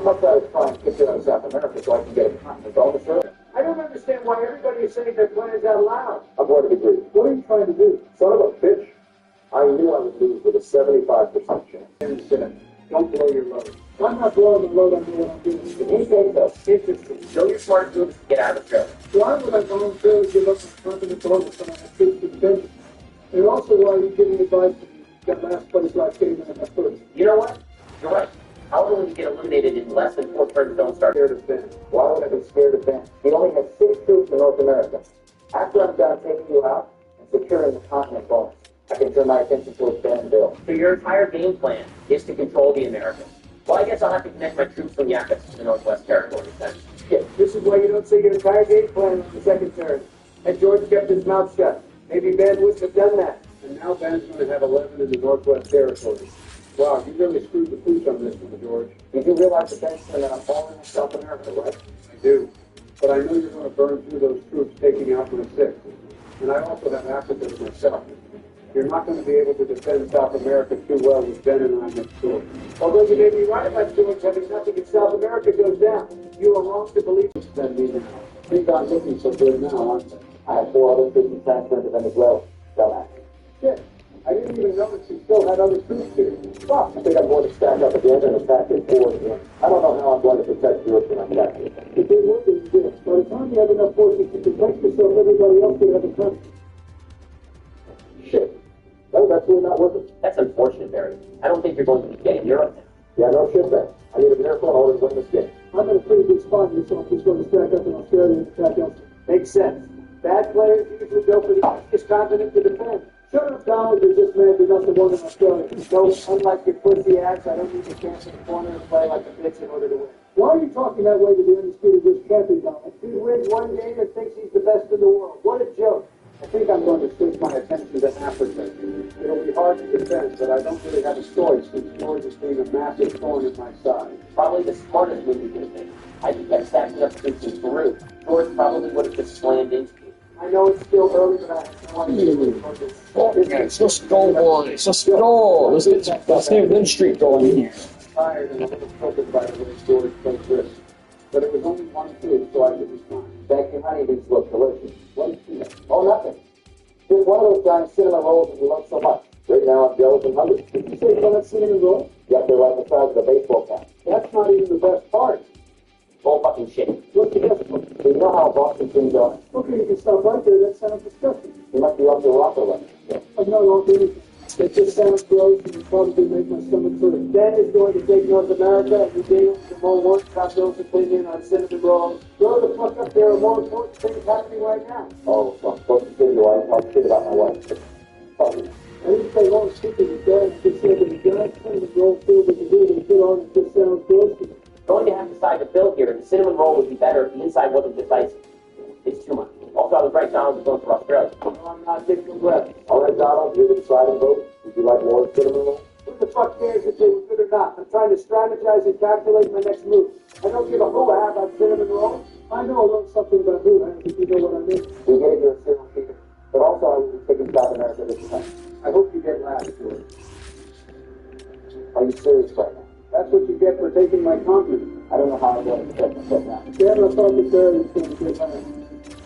I'd much rather try and kick it out of South America so I can get a continent bonus early. I don't understand why everybody is saying their plans out loud. I'm going to agree. What are you trying to do? Son of a bitch. I knew I would lose with a 75% chance. Don't blow your load. I'm not blowing the load on you when I'm doing this. He said so. Interesting. Show your smart moves to get out of the trailer. Why would I voluntarily give up the continent bonus when I have troops to defend? And also, why are you giving advice when you got last place last game and I first? You know what? You're right. How will we get eliminated in less than 4 turns don't start? Scared of Ben. Why would I be scared of Ben? He only has 6 troops in North America. After I'm done taking you out and securing the continent bonus, I can turn my attention towards Ben and Bill. So your entire game plan is to control the Americas. Well, I guess I'll have to connect my troops from Yakutsk to the Northwest Territories then. Yeah, this is why you don't say your entire game plan on the second turn. And George kept his mouth shut. Maybe Ben wouldn't have done that. And now Ben's going to have 11 in the Northwest Territories. Wow, you really screwed the pooch on this one, George. Did you realize the Ben's going to fall in South America, right? I do. But I know you're going to burn through those troops taking out my 6. And I also have Africa myself. You're not going to be able to defend South America too well with Ben and I next door. Although you may be right about George having nothing in South America goes down, you are wrong to believe it's Ben me now. Things aren't looking so good now, aren't they? I have 4 other troops transferred to Venezuela. Dumbass. Shit. I didn't even notice you still had other troops here. Well, I think I'm going to stack up again and attack in forward again. I don't know how I'm going to protect Europe when I'm back here. If they work as this, by the time you have enough forces to protect yourself, everybody else will have a country. Shit. No, that's really not working. That's unfortunate, Barry. I don't think you're going to be getting Europe now. Yeah, no shit, Ben. I need a miracle in order to win this game. I'm in a pretty good spot here, so I'm just going to stack up in Australia and attack elsewhere. Makes sense. Bad players usually go for the easiest continent to defend. Shut up, Donald. You're just mad because the one in Australia. No, unlike your pussy ass, I don't need to stand in the corner and play like a bitch in order to win. Why are you talking that way to the undisputed rich champion, Donald? He wins one game and thinks he's the best in the world. What a joke. I think I'm going to switch my attention to Africa. It'll be hard to defend, but I don't really have a choice since George is being a massive thorn in my side. Probably the smartest move you could have made. I think that stacking up troops in Peru. George probably would have just slammed into you. I know it's still early, but I want to get Let's go, boys. Let's go. Let's get Lynn Street going in here. Tired and a little tilted by the way George played this. But it was only 1 troop, so I could respond. Thank you, honey. These look delicious. What is she? Oh, nothing. Just one of those giant cinnamon rolls that you love so much. Right now I'm jealous and hungry. Did you say you cinnamon roll? Yep, they're like the size of a baseball cap. That's not even the best part. Bull fucking shit. What's the best part? So you know how Boston things are. Okay, you can stop right there. That sounds disgusting. You must be off the rocker right now. I'm not off anything. It just sounds gross and it probably make my stomach hurt. Ben is going to take North America and regain the more work about Bill's opinion on cinnamon rolls. Grow the fuck up. There are more important things happening right now. Oh, so I'm supposed to say you I talk shit about my wife. Fuck it. I didn't say long speaking of guys, just said that the guy cinnamon roll filled with the good and put on it just sounds gross. Going to have to side the bill here, and the cinnamon roll would be better if the inside wasn't this icy. It's too much. Also, I was right, Donald was going for Australia. I'm not taking a breath. All right, Donald, you're the deciding vote. Would you like more cinnamon roll? Who the fuck cares if they were good or not? I'm trying to strategize and calculate my next move. I don't give a hoo-ha about cinnamon rolls. I know a little something about hoo-ha, if you know what I mean. We gave you a serial feeder, but also I will be taking South America this time. I hope you get last, George. Are you serious right now? That's what you get for taking my continent. I don't know how I'm going to protect myself now. Dan, I thought that Barry was going to get higher.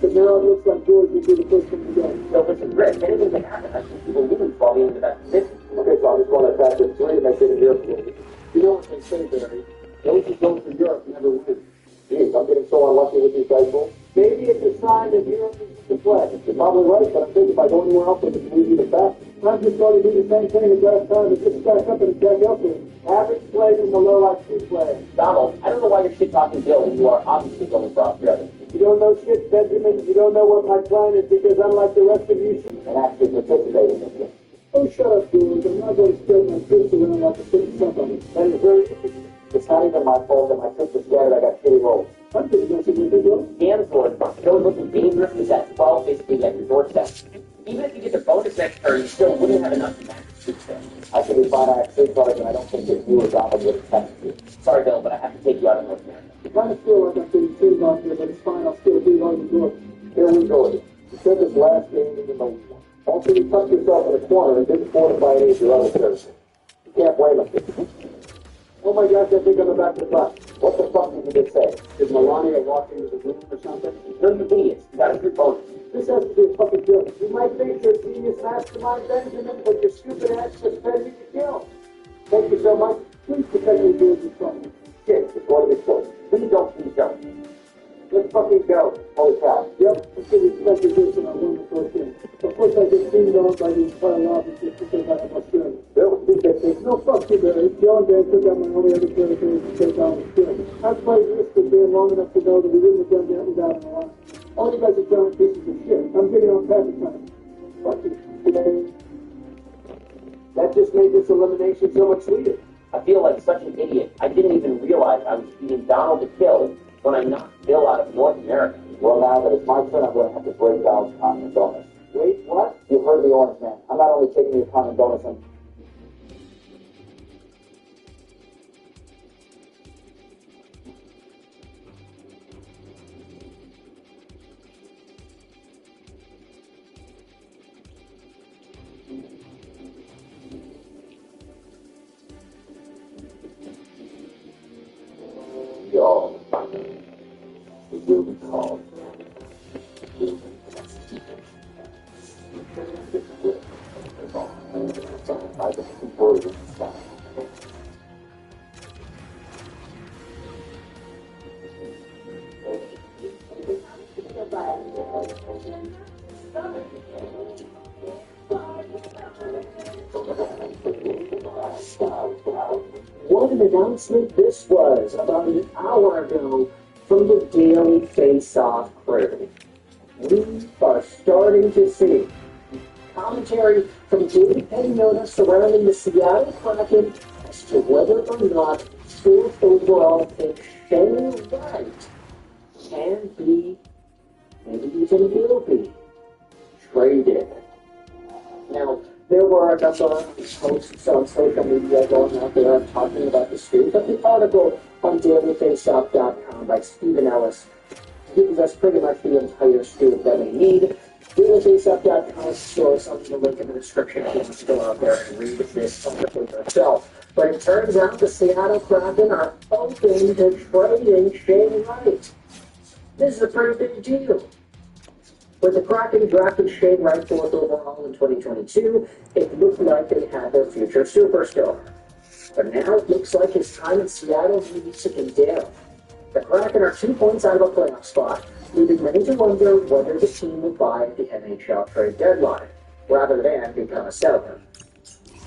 But now it looks like George will be the first one to go. So listen, Rick, anything can happen. I think people lose while being in the best position. Okay, so I'm just going to attack this 3 and make it in Europe. You know what they say, Barry? Those who go for Europe never win. Jeez, I'm getting so unlucky with these guys, folks. Maybe it's a sign that Europe is the play. You're probably right, but I'm thinking if I go anywhere else, it's easy to fast. I'm just going to do the same thing as last time, but just stack up and attack elsewhere. Average play from the low IQ play. Donald, I don't know why you're shit-talking Bill and you are obviously going for Australia. You don't know shit, Benjamin. You don't know what my plan is because unlike the rest of you, And actually participate in this game. oh, shut up, George. I'm not going to spread my troops around like a certain somebody. That is very easy. It's not even my fault that my troops are scattered. I got shitty rolls. I'm just going to say, bro. And George, Bill looking dangerous is at 12, basically at your doorstep. Even if you get the bonus next turn, you still wouldn't have enough to match the troops there. I should be fine. I have 3 cards, and I don't think that you or Donald would attack you. Sorry, Bill, but I have to take you out of North America. I kind of feel like I'm getting killed out here, but it's fine. I'll still be on the door. Here we go. You said this last game even though also you tucked yourself in a corner and didn't fortify any of your other territory. You can't blame us. Oh my gosh, I think I'm about to bust. What the fuck did you just say? Did Melania walk into the room or something? No, you idiots. You got a good bonus. This has to be a fucking joke. You might think you're a genius mastermind, Benjamin, but your stupid ass just paid me to kill. Thank you so much. Please protect me during this problem. Shit, it's going to be close. Please don't. Let's fucking go. Holy cow. Yep, let's get respect to this and I won the first game. Of course, I get beamed on by the entire lobby just to take back to Australia. Bill, you get this. No, fuck you, Barry. Joe and Dan took out my only other territory to take down Australia. I've played this with Dan long enough to know that we wouldn't have done that without an alliance. All you guys are giant pieces of shit. I'm getting on patent time. Fuck you. That just made this elimination so much sweeter. I feel like such an idiot. I didn't even realize I was beating Donald to kill when I knocked Bill out of North America. Well, now that it's my turn, I'm going to have to break Donald's continent bonus. Wait, what? You heard the orange man. I'm not only taking your continent bonus, I'm... Yo, it will be called. What an announcement this was about an hour ago from the Daily Face-Off crew. We are starting to see commentary from David Pagnotta surrounding the Seattle Kraken as to whether or not fourth overall pick Shane Wright can be, maybe even will be, traded. Now, there were a number of posts on social media going out there talking about the scoop, but the article on dailyfaceoff.com by Stephen Ellis gives us pretty much the entire scoop that we need. dailyfaceoff.com stores something to link in the description if you want to go out there and read this article yourself. But it turns out the Seattle Kraken are open to trading Shane Wright. This is a pretty big deal. When the Kraken drafted Shane Wright 4th overall in 2022, it looked like they had their future superstar. But now it looks like his time in Seattle needs to condemn. The Kraken are 2 points out of a playoff spot, leaving many to wonder whether the team will buy at the NHL trade deadline, rather than become a seller.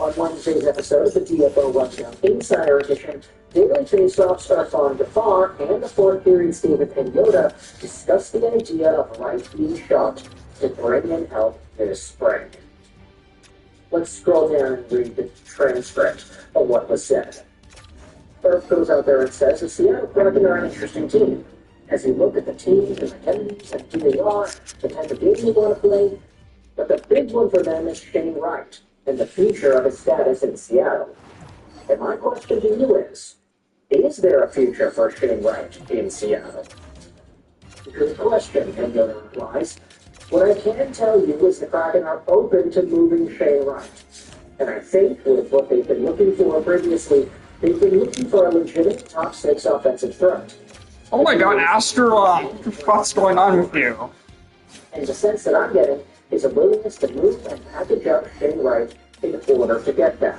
On Wednesday's episode of the DFO Rundown Insider Edition, Daily Faceoff star Fawn Jafar and the fourth period David Pagnotta discussed the idea of Wright being shopped to bring in help this spring. Let's scroll down and read the transcript of what was said. Earth goes out there and says the Seattle Kraken are an interesting team. As you look at the team, their identities, and who they are, the type of game they want to play, but the big one for them is Shane Wright and the future of his status in Seattle. And my question to you is there a future for Shane Wright in Seattle? Good question, Pagnotta replies. What I can tell you is the Kraken are open to moving Shane Wright. And I think with what they've been looking for previously, they've been looking for a legitimate top 6 offensive threat. Oh my god, Aster, what's going on with you? And the sense that I'm getting is a willingness to move and package up Shane Wright in order to get that.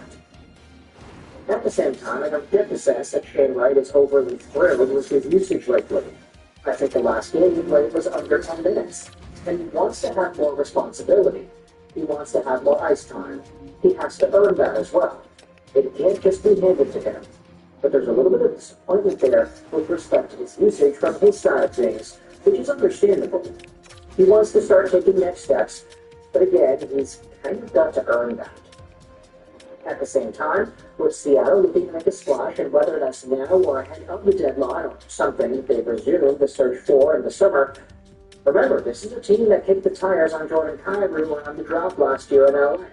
At the same time, I don't get the sense that Shane Wright is overly thrilled with his usage lately. I think the last game he played was under 10 minutes, and he wants to have more responsibility. He wants to have more ice time. He has to earn that as well. It can't just be handed to him. But there's a little bit of disappointment there with respect to his usage from his side of things, which is understandable. He wants to start taking next steps, but again, he's kind of got to earn that. At the same time, with Seattle looking to make a splash, and whether that's now or ahead of the deadline, or something they resume the search for in the summer, remember, this is a team that kicked the tires on Jordan Kyrou around the draft last year in LA.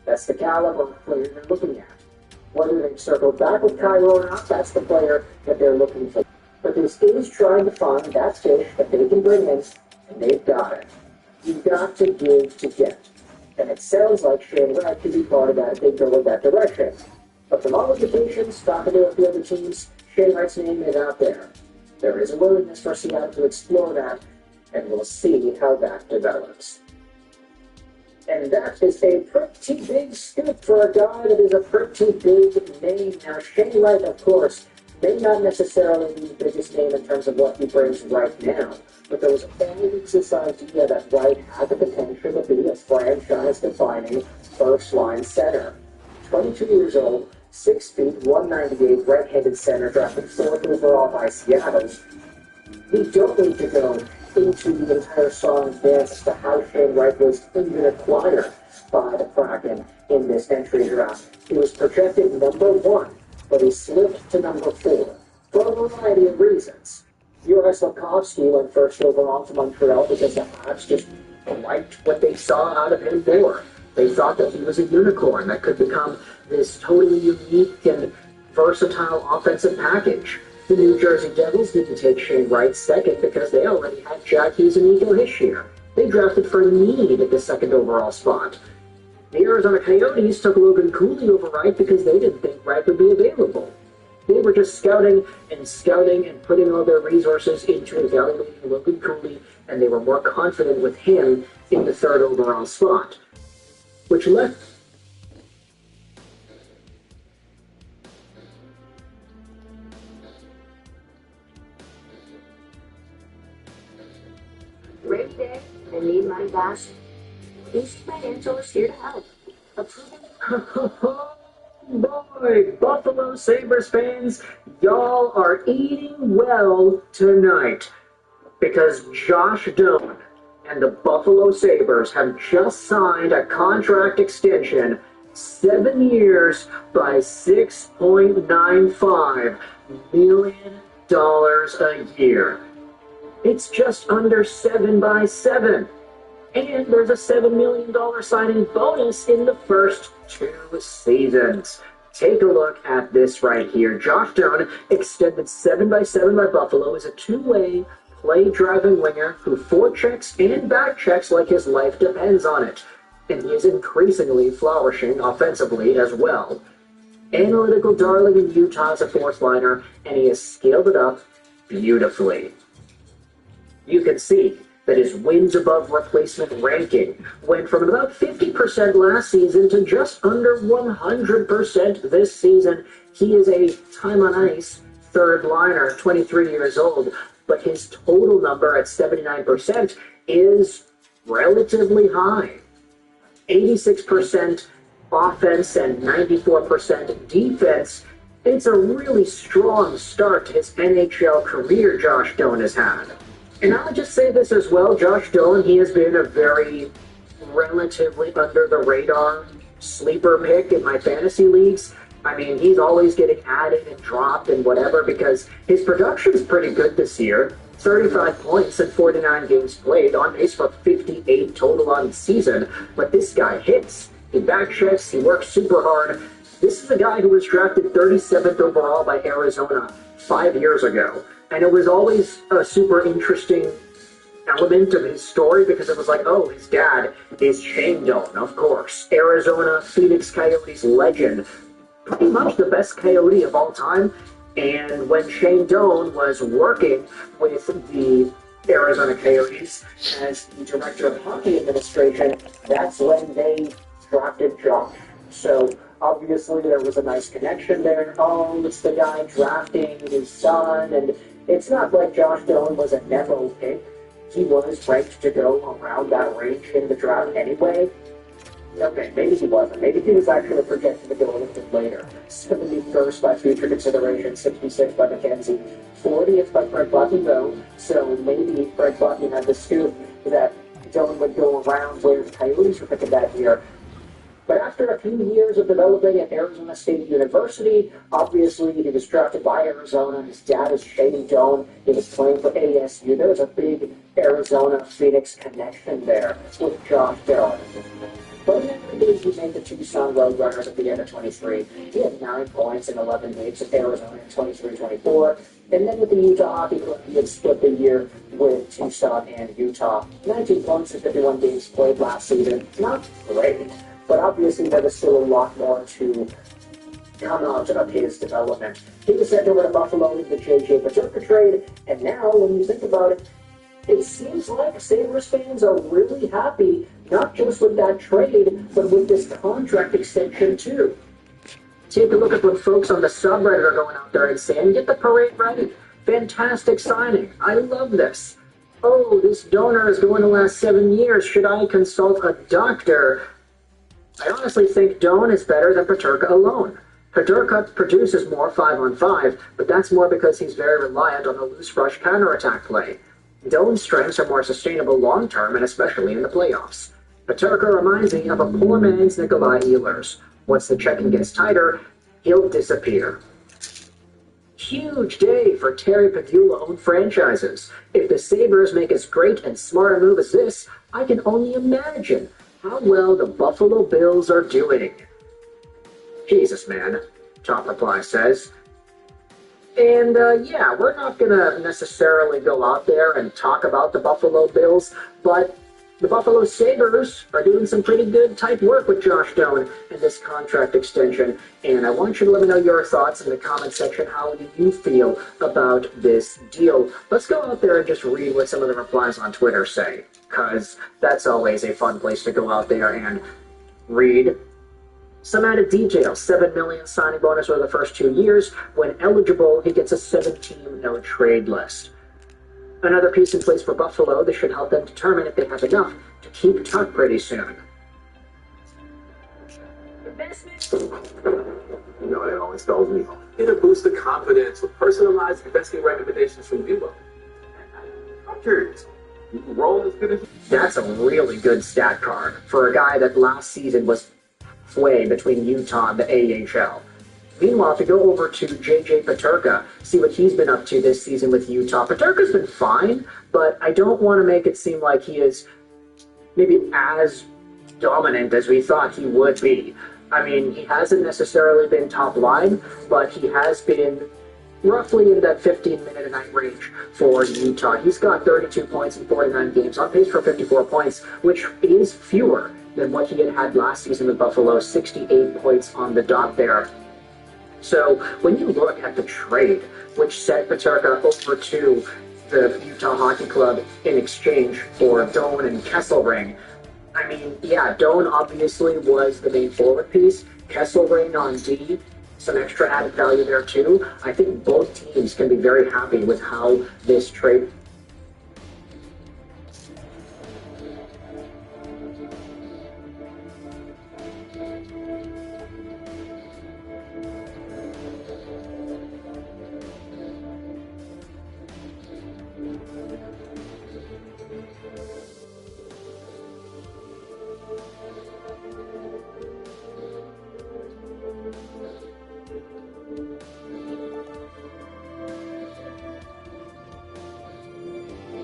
That's the caliber of player they're looking at. Whether they've circled back with Kyrou or not, that's the player that they're looking for. But this is trying to find that fish that they can bring in, and they've got it. You've got to give to get. And it sounds like Shane Wright could be part of that if they go in that direction. But from all indications, talking to a few other teams, Shane Wright's name is out there. There is a willingness for Seattle to explore that, and we'll see how that develops. And that is a pretty big scoop for a guy that is a pretty big name. Now, Shane Wright, of course, may not necessarily be the biggest name in terms of what he brings right now, but there was always this idea that Wright had the potential to be a franchise-defining first-line center. 22 years old, 6 feet, 198, right-handed center, drafted 4th overall by Seattle. We don't need to go into the entire song and dance as to how Shane Wright was even acquired by the Kraken in this entry draft. He was projected number 1, but he slipped to number 4 for a variety of reasons. Juraj Slafkovsky went 1st overall to Montreal because the Habs just liked what they saw out of him more. They thought that he was a unicorn that could become this totally unique and versatile offensive package. The New Jersey Devils didn't take Shane Wright 2nd because they already had Jack Hughes and Nico Hischier. They drafted for need at the 2nd overall spot. The Arizona Coyotes took Logan Cooley over Wright because they didn't think Wright would be available. They were just scouting and putting all their resources into evaluating Logan Cooley, and they were more confident with him in the 3rd overall spot, which left Great day, I need money fast. East Financial is here to help. Boy, Buffalo Sabres fans, y'all are eating well tonight, because Josh Doan and the Buffalo Sabres have just signed a contract extension, 7 years by $6.95 million a year. It's just under 7 by 7. And there's a $7 million signing bonus in the first 2 seasons. Take a look at this right here. Josh Doan, extended 7 by 7 by Buffalo, is a two-way play-driving winger who forechecks and backchecks like his life depends on it. And he is increasingly flourishing offensively as well. Analytical darling in Utah as a 4th liner, and he has scaled it up beautifully. You can see that his wins above replacement ranking went from about 50% last season to just under 100% this season. He is a time on ice 3rd liner, 23 years old, but his total number at 79% is relatively high. 86% offense and 94% defense. It's a really strong start to his NHL career Josh Doan has had. And I'll just say this as well, Josh Doan, he has been a very relatively under-the-radar sleeper pick in my fantasy leagues. I mean, he's always getting added and dropped and whatever because his production's pretty good this year. 35 points in 49 games played, on pace for 58 total on the season. But this guy hits, he backchecks, he works super hard. This is a guy who was drafted 37th overall by Arizona 5 years ago. And it was always a super interesting element of his story because it was like, oh, his dad is Shane Doan, of course. Arizona Phoenix Coyotes legend. Pretty much the best Coyote of all time. And when Shane Doan was working with the Arizona Coyotes as the director of hockey administration, that's when they drafted Josh. So obviously there was a nice connection there. Oh, it's the guy drafting his son, and it's not like Josh Doan was a Nepo pick. He was ranked to go around that range in the draft anyway. Okay, maybe he wasn't. Maybe he was actually projected to go a little bit later. 71st by future consideration, 66 by McKenzie, 40th by Fred Bucky, though. So maybe Fred Bucky had the scoop that Doan would go around where the Coyotes were picking that year. But after a few years of developing at Arizona State University, obviously he was drafted by Arizona. His dad is Shane Doan. He was playing for ASU. There was a big Arizona-Phoenix connection there with Josh Doan. But in the days, he made the Tucson Roadrunners at the end of 23. He had 9 points in 11 games at Arizona in 23-24. And then with the Utah Hockey Club, he had split the year with Tucson and Utah. 19 points in 51 games played last season. Not great. But obviously, there was still a lot more to come out of his development. He was sent over to Buffalo in the J.J. Paterka trade, and now, when you think about it, it seems like Sabres fans are really happy, not just with that trade, but with this contract extension too. Take a look at what folks on the subreddit are going out there and saying, get the parade ready. Fantastic signing. I love this. Oh, this donor is going to last 7 years. Should I consult a doctor? I honestly think Doan is better than Paterka alone. Paterka produces more 5-on-5, but that's more because he's very reliant on the loose rush counterattack play. Doan's strengths are more sustainable long-term, and especially in the playoffs. Paterka reminds me of a poor man's Nikolai Ehlers. Once the checking gets tighter, he'll disappear. Huge day for Terry Pegula-owned franchises. If the Sabres make as great and smart a move as this, I can only imagine how well the Buffalo Bills are doing. Jesus, man, Top Reply says. And, yeah, we're not going to necessarily go out there and talk about the Buffalo Bills, but the Buffalo Sabres are doing some pretty good type work with Josh Doan and this contract extension, and I want you to let me know your thoughts in the comment section. How do you feel about this deal? Let's go out there and just read what some of the replies on Twitter say, because that's always a fun place to go out there and read. Some added details. $7 million signing bonus over the first 2 years. When eligible, he gets a 7-team no-trade list. Another piece in place for Buffalo. This should help them determine if they have enough to keep Tuck pretty soon. Investment. You know, it always tells me. It'll boost the confidence with personalized investing recommendations from Vivo. I'm curious. You can roll as good as you. That's a really good stat card for a guy that last season was halfway between Utah and the AHL. Meanwhile, if you go over to J.J. Paterka, see what he's been up to this season with Utah. Paterka's been fine, but I don't want to make it seem like he is maybe as dominant as we thought he would be. I mean, he hasn't necessarily been top line, but he has been roughly in that 15-minute-a-night range for Utah. He's got 32 points in 49 games, on pace for 54 points, which is fewer than what he had last season with Buffalo, 68 points on the dot there. So when you look at the trade, which sent Paterka over to the Utah Hockey Club in exchange for Doan and Kesselring, I mean, yeah, Doan obviously was the main forward piece. Kesselring on D, some extra added value there too. I think both teams can be very happy with how this trade.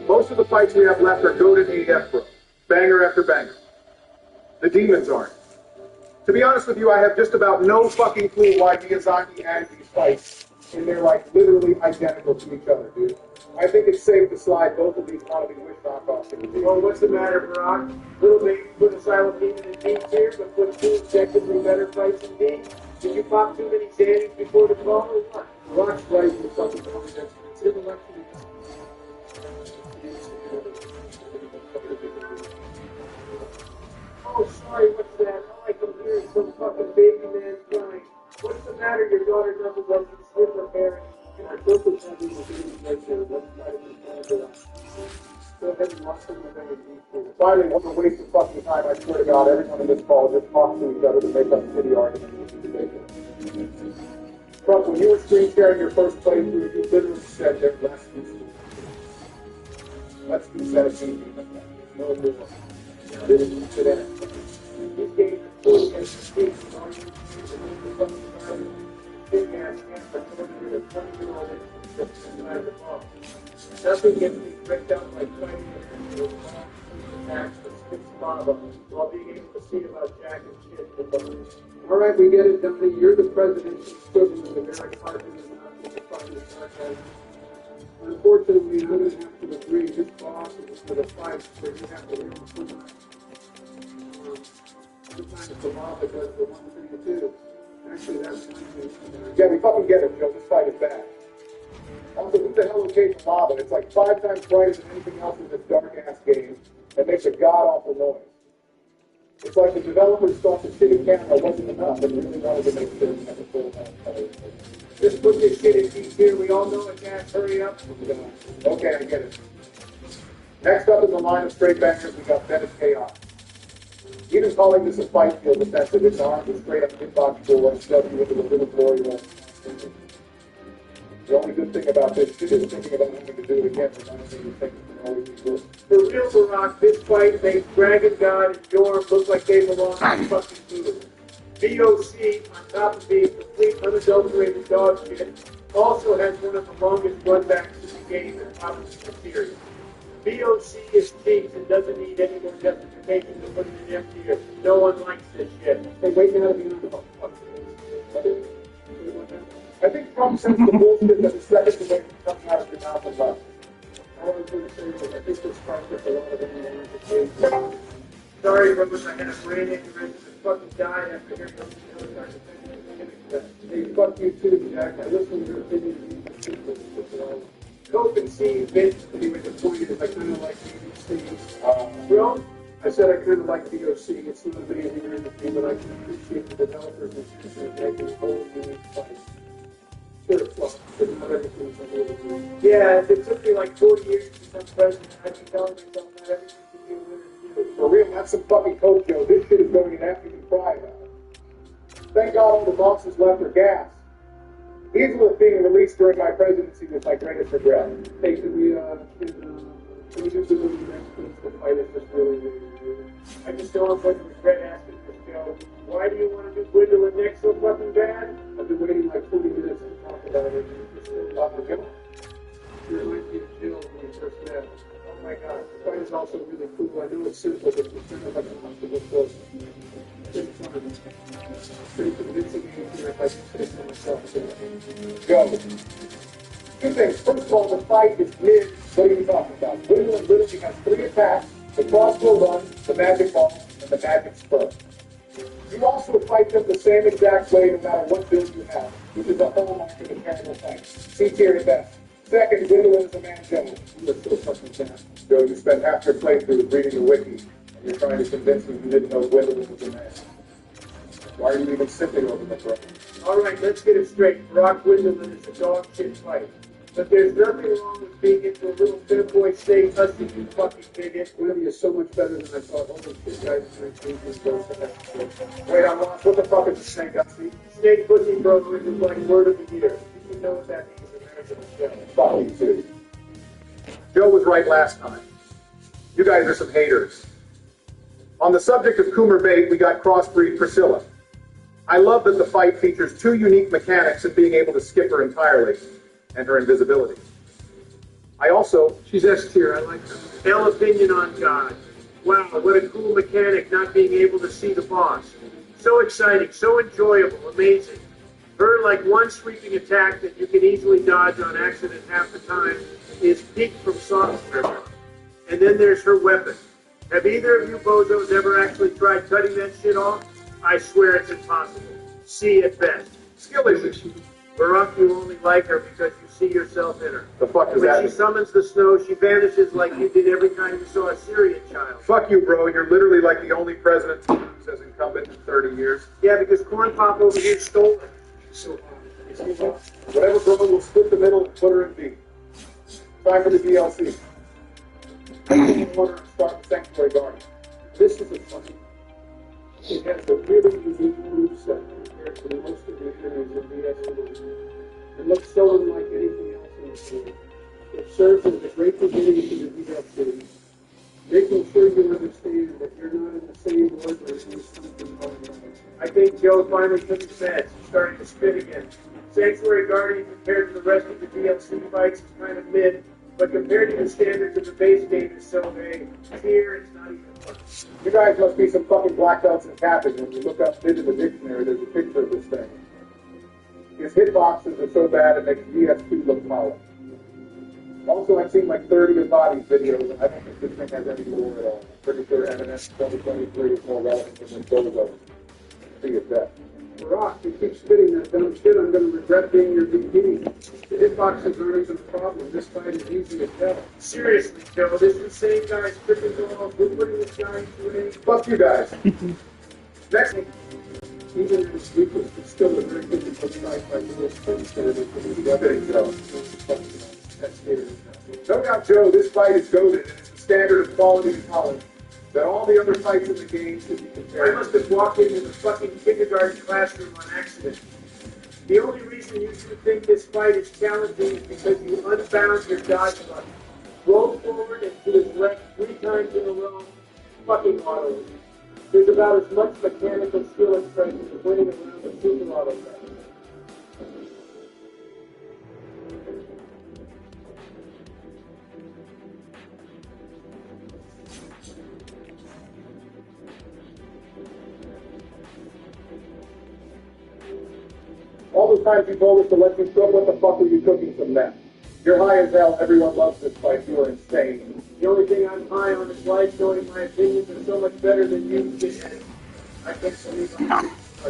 Most of the fights we have left are goated AF, bro. Banger after banger. The demons aren't. To be honest with you, I have just about no fucking clue why Miyazaki added these fights, and they're like literally identical to each other, dude. I think it's safe to slide both of these wannabe wish knockoffs in. Oh, what's the matter, Barack? Little baby put a silent demon in D tier, but put two objectively better fights in D? Did you pop too many Xannies before the call or what? Barack's right with fucking confidence. It's intellectually. Oh, sorry, what's that? All I can hear is some fucking baby man crying. What's the matter? Your daughter doesn't let you sleep her parents. And I built this having the baby right there. Let's try to just it up. Go ahead and watch them with any. Finally, what a waste of fucking time. I swear to God, everyone in this call just talks to each other to make up city arguments. It's ridiculous. Trump, when you were screen sharing your first playthrough, you literally said that less than let's do 17. No more. Didn't to that. These games are full against the states. Big ass man for 20-year-old inside the ball. Nothing gets me tricked out like playing the match for 6 lava while being able to see about Jack and shit. All right, we get it, Donnie. You're the president's equivalent of Eric Harkin and not the fucking sarcasm. Unfortunately, we're going to have to agree this boss is for the fight where you have to learn sometimes it's the law because the one thing to do. Actually, that's Yeah, we fucking get it, Joe. This fight is bad. Also, who the hell okayed the lava? It's like 5 times brighter than anything else in this dark-ass game that makes a god-awful noise. It's like the developers thought the shitty camera wasn't enough and really wanted to make sure it had a full color. Just put this shit in D tier. We all know it, guys. Hurry up. Okay, I get it. Next up in the line of straight bangers, we got Venice Chaos. Even calling this a fight feels offensive. Its arms are straight up hitbox pull and shove you into the little glory hole. The only good thing about this shit is thinking about having to do it again reminds me of things that always be good. For real, Barack, this fight makes Dragon God and Jorm look like they belong in fucking food. VOC, on top of being complete unadulterated dog shit, also has one of the longest runbacks in the game and probably the series. VOC is cheap and doesn't need any more justification to put it in F tier. No one likes this shit. Hey, wait now to be on. I think Trump sends the bullshit that is seconds away from coming out of your mouth and left. I was going to say that I think this sparked up a lot of anyone. Sorry, brothers, I had a brain aneurysm and fucking died after hearing the other side. Hey, fuck you too, Jack. I listen to your opinion. Cope and C, basically, what the point is, I kind of like VOC. Well, I said I kind of like VOC. It's not amazing or anything, but I can appreciate the developers and making whole unique fights. Sure, well, but not everything's like really. Yeah, if it took me like 40 years to become president, I'd be telling myself not everything can be a winner. For real, that's some fucking coke, Joe. This shit is going in after you can cry about it. Thank God all the bosses left for gas. Easily being released during my presidency was my greatest regret. Hey, can we just do the next place the fight is just really. I just don't want to regret asking this, Joe. Why do you want to do Gwendolyn next so fucking bad? I've been waiting like 40 minutes to talk about it. Off the Joe? There might be a chill when we first met. Oh my god, the fight is also really cool. I know it's simple, but it's kind of like a comfortable close. Pretty convincing here if I can say so myself. Joe. Two things. First of all, the fight is mid. What are you talking about? Gwendolyn literally has 3 attacks: the crossbow run, the magic ball, and the magic spur. You also fight them the same exact way no matter what build you have, which is a hallmark of a terrible fight. C tier at best. Second, Gwendolyn is a man Joe. You're so fucking fast. Joe, you spent half your playthrough reading the wiki, and you're trying to convince me you didn't know Gwendolyn was a man. Why are you even sipping over the throat? Alright, let's get it straight. Brock Gwendolyn is a dog shit fight. But there's nothing wrong with being into a little fanboy snake husky, you fucking bigot. Willie is so much better than I thought. Holy shit, guys, wait, I'm lost. What the fuck is a snake husky? Snake pussy broker is like word of the year. You know what that means in American show. Fuck you too. Joe was right last time. You guys are some haters. On the subject of Coomer Bait, we got crossbreed Priscilla. I love that the fight features 2 unique mechanics in being able to skip her entirely and her invisibility. She's S tier, I like her. Hell opinion on God. Wow, what a cool mechanic not being able to see the boss. So exciting, so enjoyable, amazing. Her like one sweeping attack that you can easily dodge on accident half the time is peak from software. And then there's her weapon. Have either of you bozos ever actually tried cutting that shit off? I swear it's impossible. C at best. Skill issue. Barack, you only like her because you see yourself in her. The fuck is that? When she summons the snow, she vanishes like you did every time you saw a Syrian child. Fuck you, bro. You're literally like the only president who says incumbent in 30 years. Yeah, because Corn Pop over here stole it. So, Excuse me? Whatever, bro, we'll split the middle and put her in B. Time for the DLC. I want to start the Sanctuary Guardian. this is a funny. It has a really unique moveset compared to most of the enemies in DS. It looks so unlike anything else in the game. It serves as a great beginning to the DS series, making sure you understand that you're not in the same order as something going on. I think Joe finally took his meds. He's starting to spit again. Sanctuary Guardian compared to the rest of the DLC fights is kind of mid, but compared to the standards of the base game is so big. Here, it's not even fun. You guys must be some fucking black belts in tapping. When you look up mid in the dictionary, there's a picture of this thing. His hitboxes are so bad it makes DS2 look powerful. Also, I've seen like 30 of Body's videos, and I don't think this thing has any lore at all. I'm pretty sure M&S 2023 is more relevant than this Bozo. See you, Beth. Rock, you keep spitting that dumb shit, I'm going to regret being your VP. The hitboxes aren't even a problem. This fight is easy as hell. Seriously, Joe, this is the same guy's freaking ball. We're putting this guy into a... Fuck you guys. Next. Even in his weakness, it's still a very difficult fight by this thing. No doubt, Joe, this fight is goated, and it's the standard of quality in college that all the other fights in the game should be I compared. must have walked into the fucking kindergarten classroom on accident. The only reason you should think this fight is challenging is because you unbound your dodge button. Roll forward and to his left 3 times in a row, fucking auto. There's about as much mechanical skill and strength as winning around the super auto set. All the times you told us to let you cook, what the fuck are you cooking from that? You're high as hell. Everyone loves this fight. You are insane. The only thing I'm high on is life, knowing my opinions are so much better than you, shithead. I can't believe I'm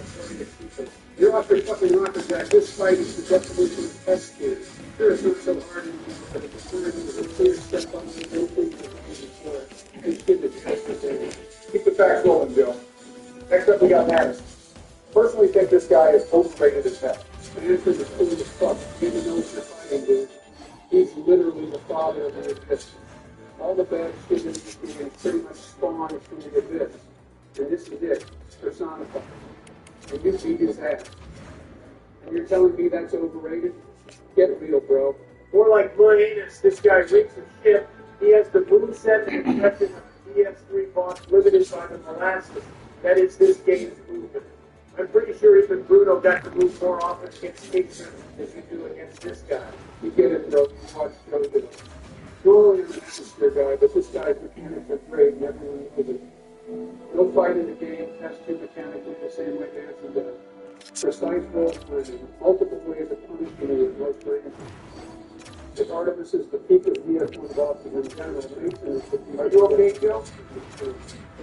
sorry to keep it. You're off your fucking rocker, Jack. This fight is the definition of test here. Sure, it's not so hard to do, but it's a clear step on the no thing before. It's good to test this area. Keep the facts rolling, Joe. Next up, we got Harris. Personally think this guy is overrated as hell. Stanford is cool as fuck. Even though it's your fighting dude. He's literally the father of the abyss. All the bad shit in this game pretty much spawns from the abyss. And this is it, personified. And you beat his ass. And you're telling me that's overrated? Get real, bro. More like Moranis, this guy reeks of shit. He has the moveset and expression of the DS3 boss limited by the molasses. That is this game's movement. I'm pretty sure even Bruno got to move more often against Kingston than you do against this guy. You get it, bro. You watch Joe do it. Normally I'm an atmosphere guy, but this guy's mechanics are great and everyone knows it. No fight in the game tests you mechanically the same way Hanson does. Precise roll timing, multiple ways of punishing you with no training. If Artemis is the peak of DS1 bosses in general, Mason is the peak. Are you okay, Joe?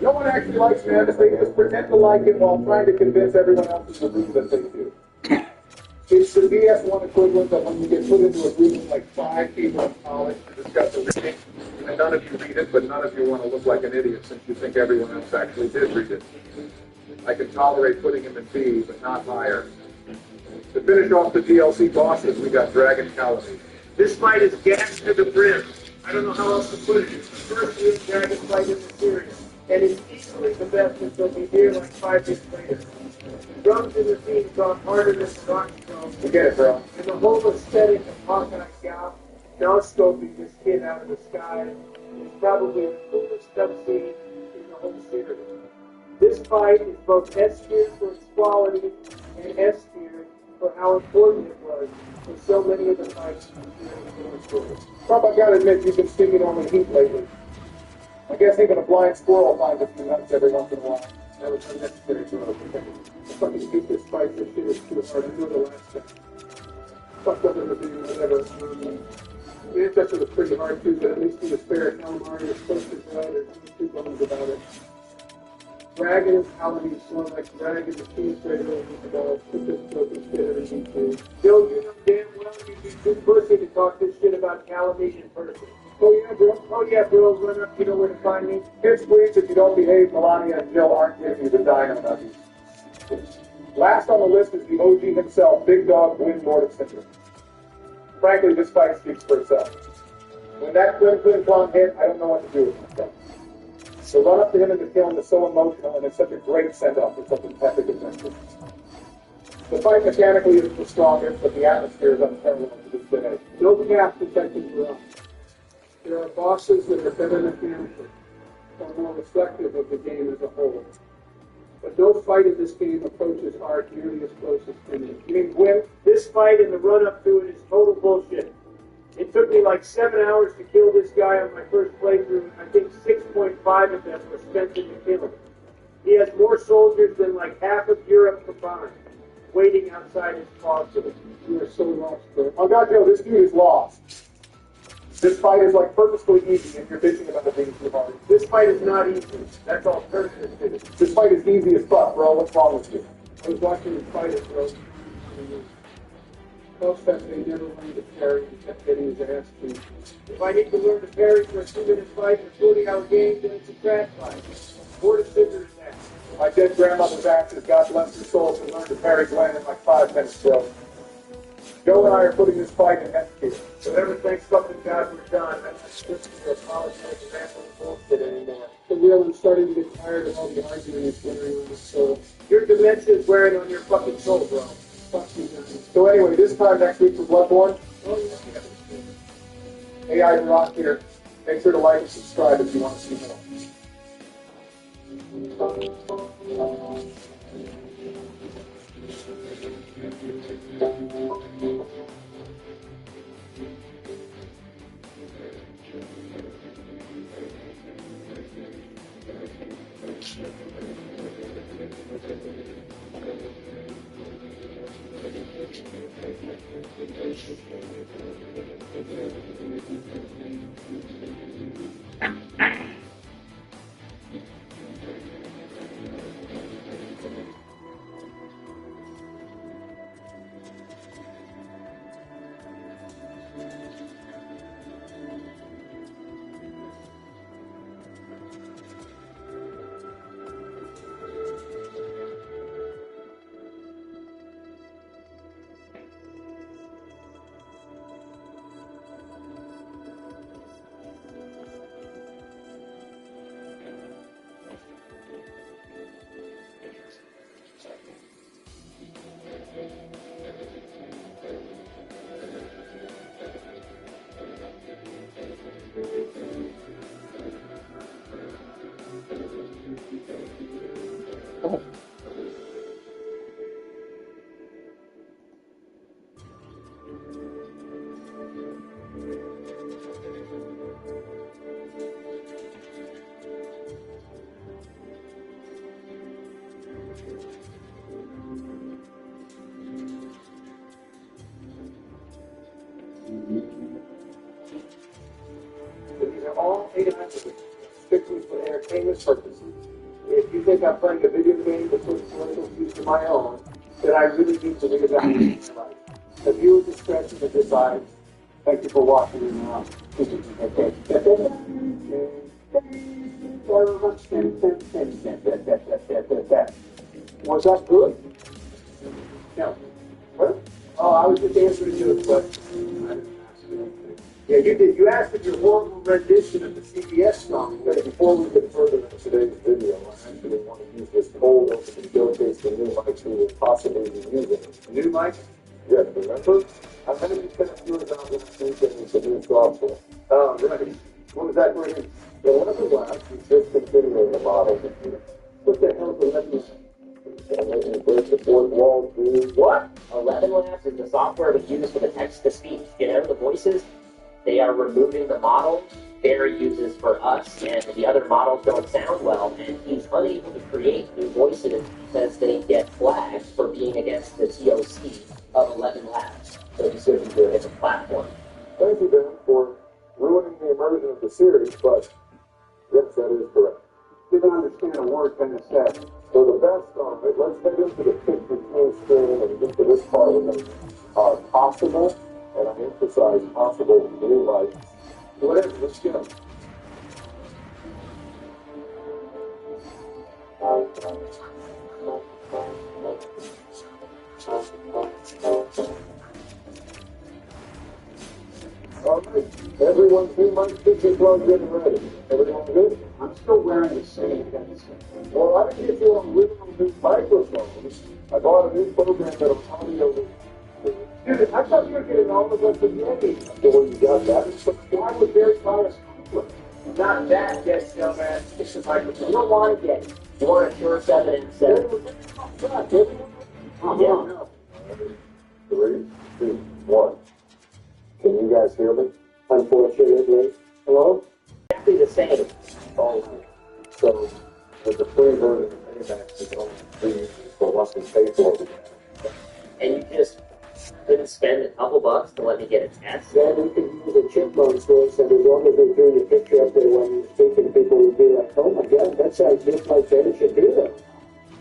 No one actually likes Harris. They just pretend to like it while trying to convince everyone else in the room that they do. It's the DS1 equivalent of when you get put into a group of like 5 people in college to discuss a reading, and none of you read it, but none of you want to look like an idiot since you think everyone else actually did read it. I can tolerate putting him in B, but not higher. To finish off the DLC bosses, we got Dragon Calamity. This fight is gas to the brim. I don't know how else to put it. It's the first real dragon fight in the series, and it's easily the best until we hear like 5 years later. Drums in the theme song harder than the rock song. You get it, bro. And the whole aesthetic of Hawkeye Gal, now scoping this kid out of the sky, is probably the coolest stuff scene in the whole series. This fight is both S tier for its quality and S tier for how important it was in so many of the fights in the story. Trump, I gotta admit, you've been sticking on the heat lately. I guess even a blind squirrel finds a few nuts every once in a while. That was unnecessary to know. I fucking hate this fight. This shit is too hard. I know the last thing. Fucked up everything, whatever. The ancestor was pretty hard too, but at least he was fair. Calamari was close to blood. There's no 2 bones about it. Dragon and Calamari smell like Dragon, the team trader over the ball. Put this broken shit everything too. Joe, you know damn well you'd be too pussy to talk this shit about Calamity in person. Oh yeah, bro. Oh yeah, bro, run up, you know where to find me. Kids, please, if you don't behave, Melania and Jill aren't giving you the dino nuggies. Last on the list is the OG himself, Big Dog Gwyn Nordic. Frankly, this fight speaks for itself. When that Klim Klong hit, I don't know what to do with myself. The run up to him in the film is so emotional, and it's such a great send-off for such an epic adventure. The fight mechanically is the strongest, but the atmosphere is unparalleled to this day. No cap protecting for us. There are bosses that are better mechanically, or more reflective of the game as a whole. But no fight in this game approaches art nearly as close as Finish. I mean, Gwyn, this fight and the run-up to it is total bullshit. It took me like 7 hours to kill this guy on my first playthrough, and I think 6.5 of them were spent in the killing. He has more soldiers than like half of Europe combined, waiting outside his closet. You are so lost, bro. Oh God, Joe, this dude is lost. This fight is like purposefully easy if you're thinking about it being too hard. This fight is not easy. That's all Kirsten did. This fight is easy as fuck, bro. What's wrong with you? I was watching his fight at Rose. Coach said they never learned to parry and kept getting his ass beat. If I need to learn to parry for a 2-minute fight or 40-hour game, then it's a trash fight. More to sit than that. My dead grandmother's ashes, God bless her soul, to learn to parry Glenn in like 5 minutes, Joe. Joe and I are putting this fight in next year. Whatever thanks fucking God we're done, that's just for a college and national bullshit anymore. The real I'm starting to get tired of all the arguing that's going on this soul. Your dementia is wearing on your fucking soul, bro. Fuck you guys. So anyway, this time next week for Bloodborne, Oh, yeah. AI Rock here. Make sure to like and subscribe if you want to see more. These are all AI strictly for entertainment purposes. If you think I'm playing a video game to put political views to my own, then I really need to reevaluate my life. The viewer discretion is advised. Thank you for watching me now. Was that good? No. What? Oh, I was just answering your question. Yeah, you did. You asked if your horrible rendition of the CBS song. Okay, before we get further into today's video, I actually want to use this cold open to showcase the new mics we will possibly be using. New mic? Yes, remember? I'm going to be testing yours out this weekend with the new software. Oh, right. What was that for you? The 11 Labs is just continuing the model. What the hell is 11 Labs? And then you break the fourth wall, dude. What? 11 Labs is the software we use for the text-to-speech. You know, the voices, they are removing the model Barry uses for us, and the other models don't sound well, and he's unable to create new voices because they get flagged for being against the TOC of 11 Labs. So he said it's a platform. Thank you, Ben, for ruining the immersion of the series, but yes, that is correct. Didn't understand a word Ben said. For the best on it, let's head into the picture full screen and get to this part of it. Possible, and I emphasize possible, blue lights. Whatever, let's go. All right, everyone's new mic picture plugged in and ready. Everyone good? I'm still wearing the same headset. Well, I didn't get you on literal new microphones. I bought a new program that'll audio. Dude, I thought you were getting all of us in Yeti. So when you got that, Why would Barry buy us? Not that, yes, dumbass. It's a microphone. You don't want to get it. You want a Shure 7 and 7. Yeah. 3, 2, 1. Can you guys hear me? Unfortunately. Hello? Exactly the same. Oh, so with the free version of Payback, it's only free for what we pay for it. And you just couldn't spend a couple bucks to let me get a test. Then we could use a chipmunk's voice, and as long as they do your picture up there when you're speaking, people would be like, oh my god, that sounds just like Barry should do that.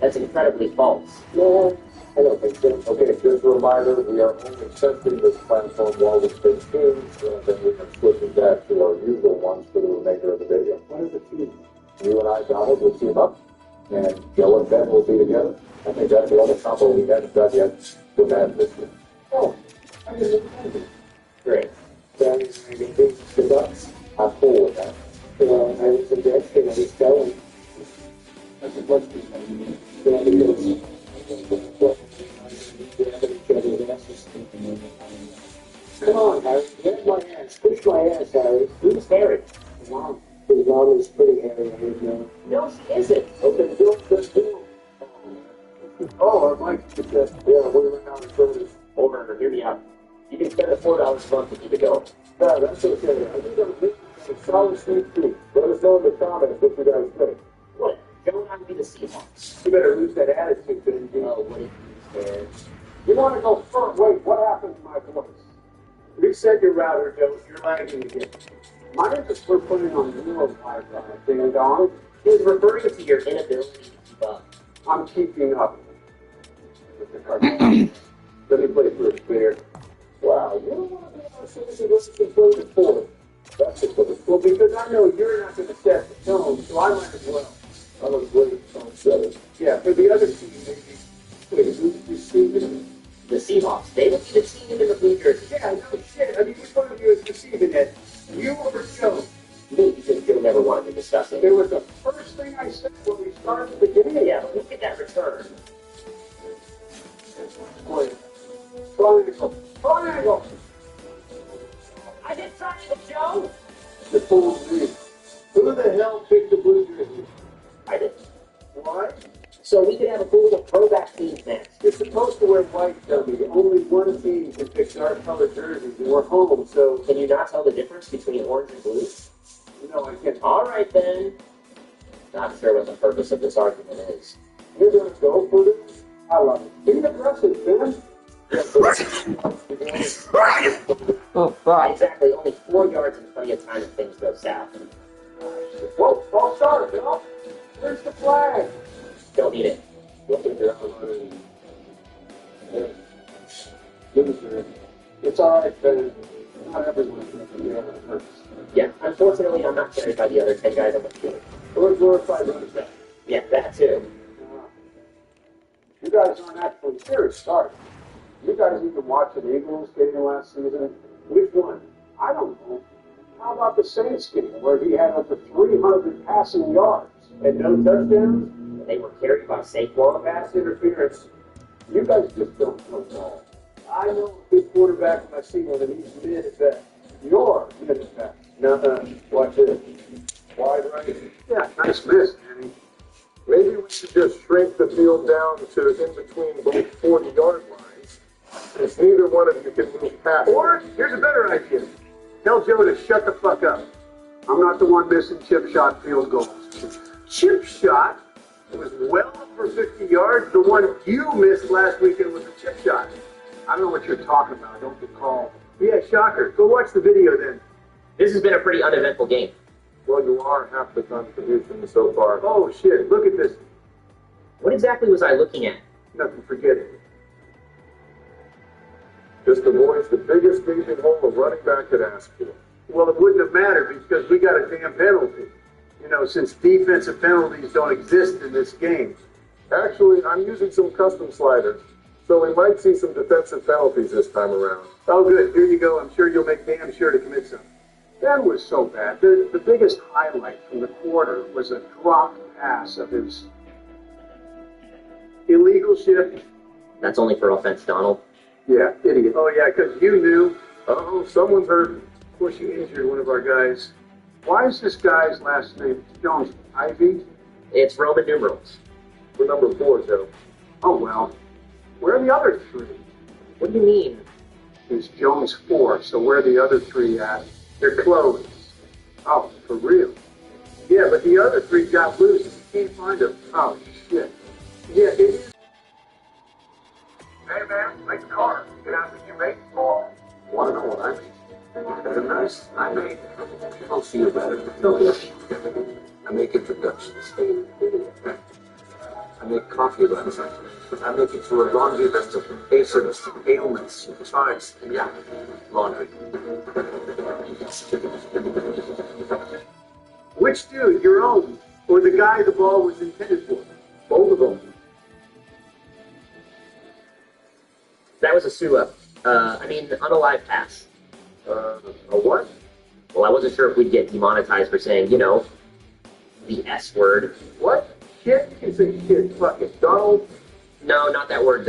That's incredibly false. No, I don't think so. Okay, just a reminder, we are only testing this platform while we stay tuned, then we are switching back to our usual ones for the remainder of the video. What is the team? You and I, Donald, will team up, and Joe and Ben will be together. I think that's the other combo we haven't done yet with that this year. Oh, I didn't know. Great. Ben is maybe the Ducks. I'm cool with that. I would suggest that he's going. That's a question. Yeah, because come on, Harry. Get my ass. Push my ass, Harry. Who's Harry? Mom. His mom is pretty hairy, I didn't know. No, she isn't. Okay, Bill, let's do Oh, our mic is just, yeah, we're going down the shoulders. Over, hear me out. You can spend the $4 a month to keep it going. No, that's okay. I think I'm making a solid sneak peek. Let us know in the comments what you guys think. What? Joe and I will be the Seahawks. you better lose that attitude, then. Oh, what did you say? You want to go first? Wait, what happened to my voice? Reset your router, Joe. You're lagging again. Mine is we're putting on zero Wi-Fi. Ding dong. He was referring to your inability to keep up. I'm keeping up with the cartoon. Let me play for a spare. Wow, you don't want to be on citizen listen play before. That's the first. Well, because I know you're not going to set the tone, so I might as well. I was waiting on seven. Yeah, for the other team, maybe. Wait, who's receiving? The Seahawks. They will be the team in the blue jersey. Yeah, no shit. I mean, which one of you is receiving it? You or Joe? Me, because Joe never wanted to discuss it. It was the first thing I said when we started the game. Yeah, but look at that return. Triangle. Triangle. I did triangle, Joe. The full me. Who the hell picked the blue jersey? I did. Why? So we could have a cool little throwback team match. You're supposed to wear white, dummy. Only one team can pick dark colored jerseys, and we're home, so Can you not tell the difference between orange and blue? no, I can't. All right, then. Not sure what the purpose of this argument is. You're going to go for this? I love it. Be aggressive, Ben. Oh, God. Exactly, only 4 yards and plenty of time if things go south. Whoa, false start, Bill. Where's the flag? Don't need it. Look at your own. It's all right, Ben. Not everyone's going to be able to hurt us. Yeah, unfortunately, I'm not carried by the other 10 guys on the field. We're glorified running back. Yeah, that too. You guys aren't actually serious, sorry. You guys even watched the Eagles game last season? Which one? I don't know. How about the Saints game where he had over 300 passing yards and no touchdowns? They were carried by Saquon. Pass interference. You guys just don't know ball. I know a good quarterback when I see one, and he's mid at best. You're mid at best. No, watch it. Wide right. Yeah, nice miss, Danny. Maybe we should just shrink the field down to in between both 40-yard lines, since neither one of you can move past. Or, here's a better idea. Tell Joe to shut the fuck up. I'm not the one missing chip shot field goals. Chip shot was well over 50 yards. The one you missed last weekend was a chip shot. I don't know what you're talking about. I don't recall. Yeah, shocker. Go watch the video then. This has been a pretty uneventful game. Well, you are half the contribution so far. Oh, shit. Look at this. What exactly was I looking at? Nothing, forget it. Just avoids the biggest gaping hole a running back could ask for. Well, it wouldn't have mattered because we got a damn penalty. You know, since defensive penalties don't exist in this game. Actually, I'm using some custom sliders, so we might see some defensive penalties this time around. Oh, good. Here you go. I'm sure you'll make damn sure to commit some. That was so bad. The biggest highlight from the quarter was a dropped pass of his illegal shift. That's only for offense, Donald. Yeah, idiot. Oh, yeah, because you knew. Uh-oh, someone's hurt. Of course, you injured one of our guys. Why is this guy's last name Jones? Ivy? It's Roman numerals. For number 4, Joe. Oh, well. Where are the other 3? What do you mean? It's Jones 4, so where are the other 3 at? They're closed. Oh, for real? Yeah, but the other 3 got loose. You can't find them. Oh, shit. Yeah, it is. Hey, man, make the car. Get out with you, mate. Want to know what I mean? Very nice. I made. I'll see you better. I make introductions. I make coffee last night. I make it to a laundry list of ailments, charts, and yeah, laundry. Which dude, your own, or the guy the ball was intended for? Both of them. That was a SUA. Unalive pass. A what? Well, I wasn't sure if we'd get demonetized for saying, the S word. What? Shit? You can say shit, fucking Donald. No, not that word.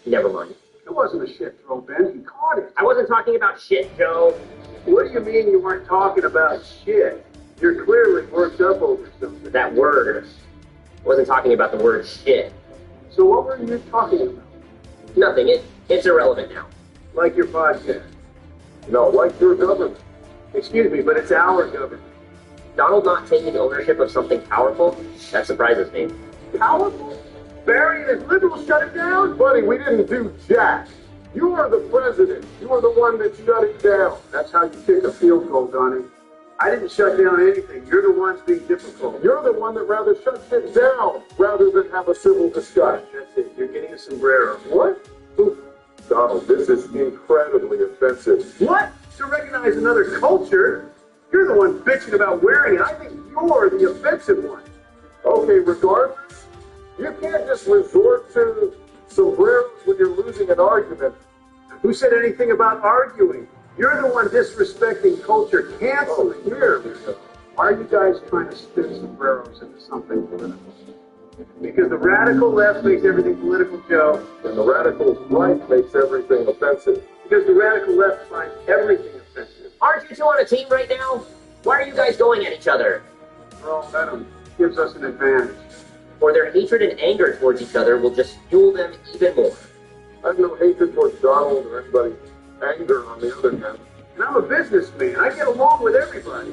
Never mind. It wasn't a shit throw, Ben. He caught it. I wasn't talking about shit, Joe. What do you mean you weren't talking about shit? You're clearly worked up over something. That word. I wasn't talking about the word shit. So what were you talking about? Nothing. It's irrelevant now. Like your podcast. No, like your government. Excuse me, but it's our government. Donald not taking ownership of something powerful? That surprises me. Powerful? Barry and his liberals shut it down? Buddy, we didn't do jack. You are the president. You are the one that shut it down. That's how you kick a field goal, Donnie. I didn't shut down anything. You're the ones being difficult. You're the one that rather shuts it down rather than have a civil discussion. That's it. You're getting a sombrero. What? Donald, this is incredibly offensive. What? To recognize another culture? You're the one bitching about wearing it. I think you're the offensive one. Okay, regardless, you can't just resort to sombreros when you're losing an argument. Who said anything about arguing? You're the one disrespecting culture, canceling. Here, Why are you guys trying to spin sombreros into something political? Because the radical left makes everything political, Joe. and the radical right makes everything offensive. Because the radical left finds everything offensive. Aren't you two on a team right now? Why are you guys going at each other? Well, that gives us an advantage. Or their hatred and anger towards each other will just fuel them even more. I have no hatred towards Donald or anybody. Anger, on the other hand. And I'm a businessman. I get along with everybody.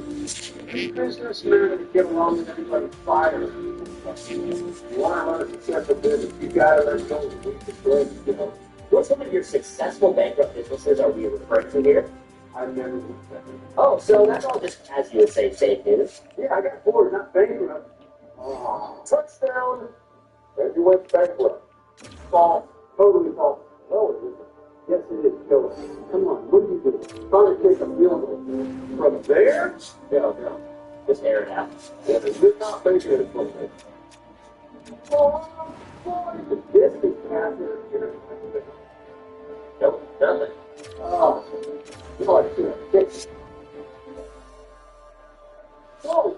Businessmen that get along with everybody fire. You want to run a successful business, you got to let go of the weakest links, What some of your successful bankrupt businesses are we referring to here? I've never been that. Oh, so that's all just, as you would say, fake news. Yeah, I got bored, not bankrupt. Touchdown! And you went bankrupt. False. Totally false. No, it isn't. Yes, it is, Joe. Come on, what are you doing? Trying to take a field goal from there? Yeah. Just air it out. Yeah, they did not make it from there. Oh, boy, this is after here. Nope, nothing. Oh, God. Whoa,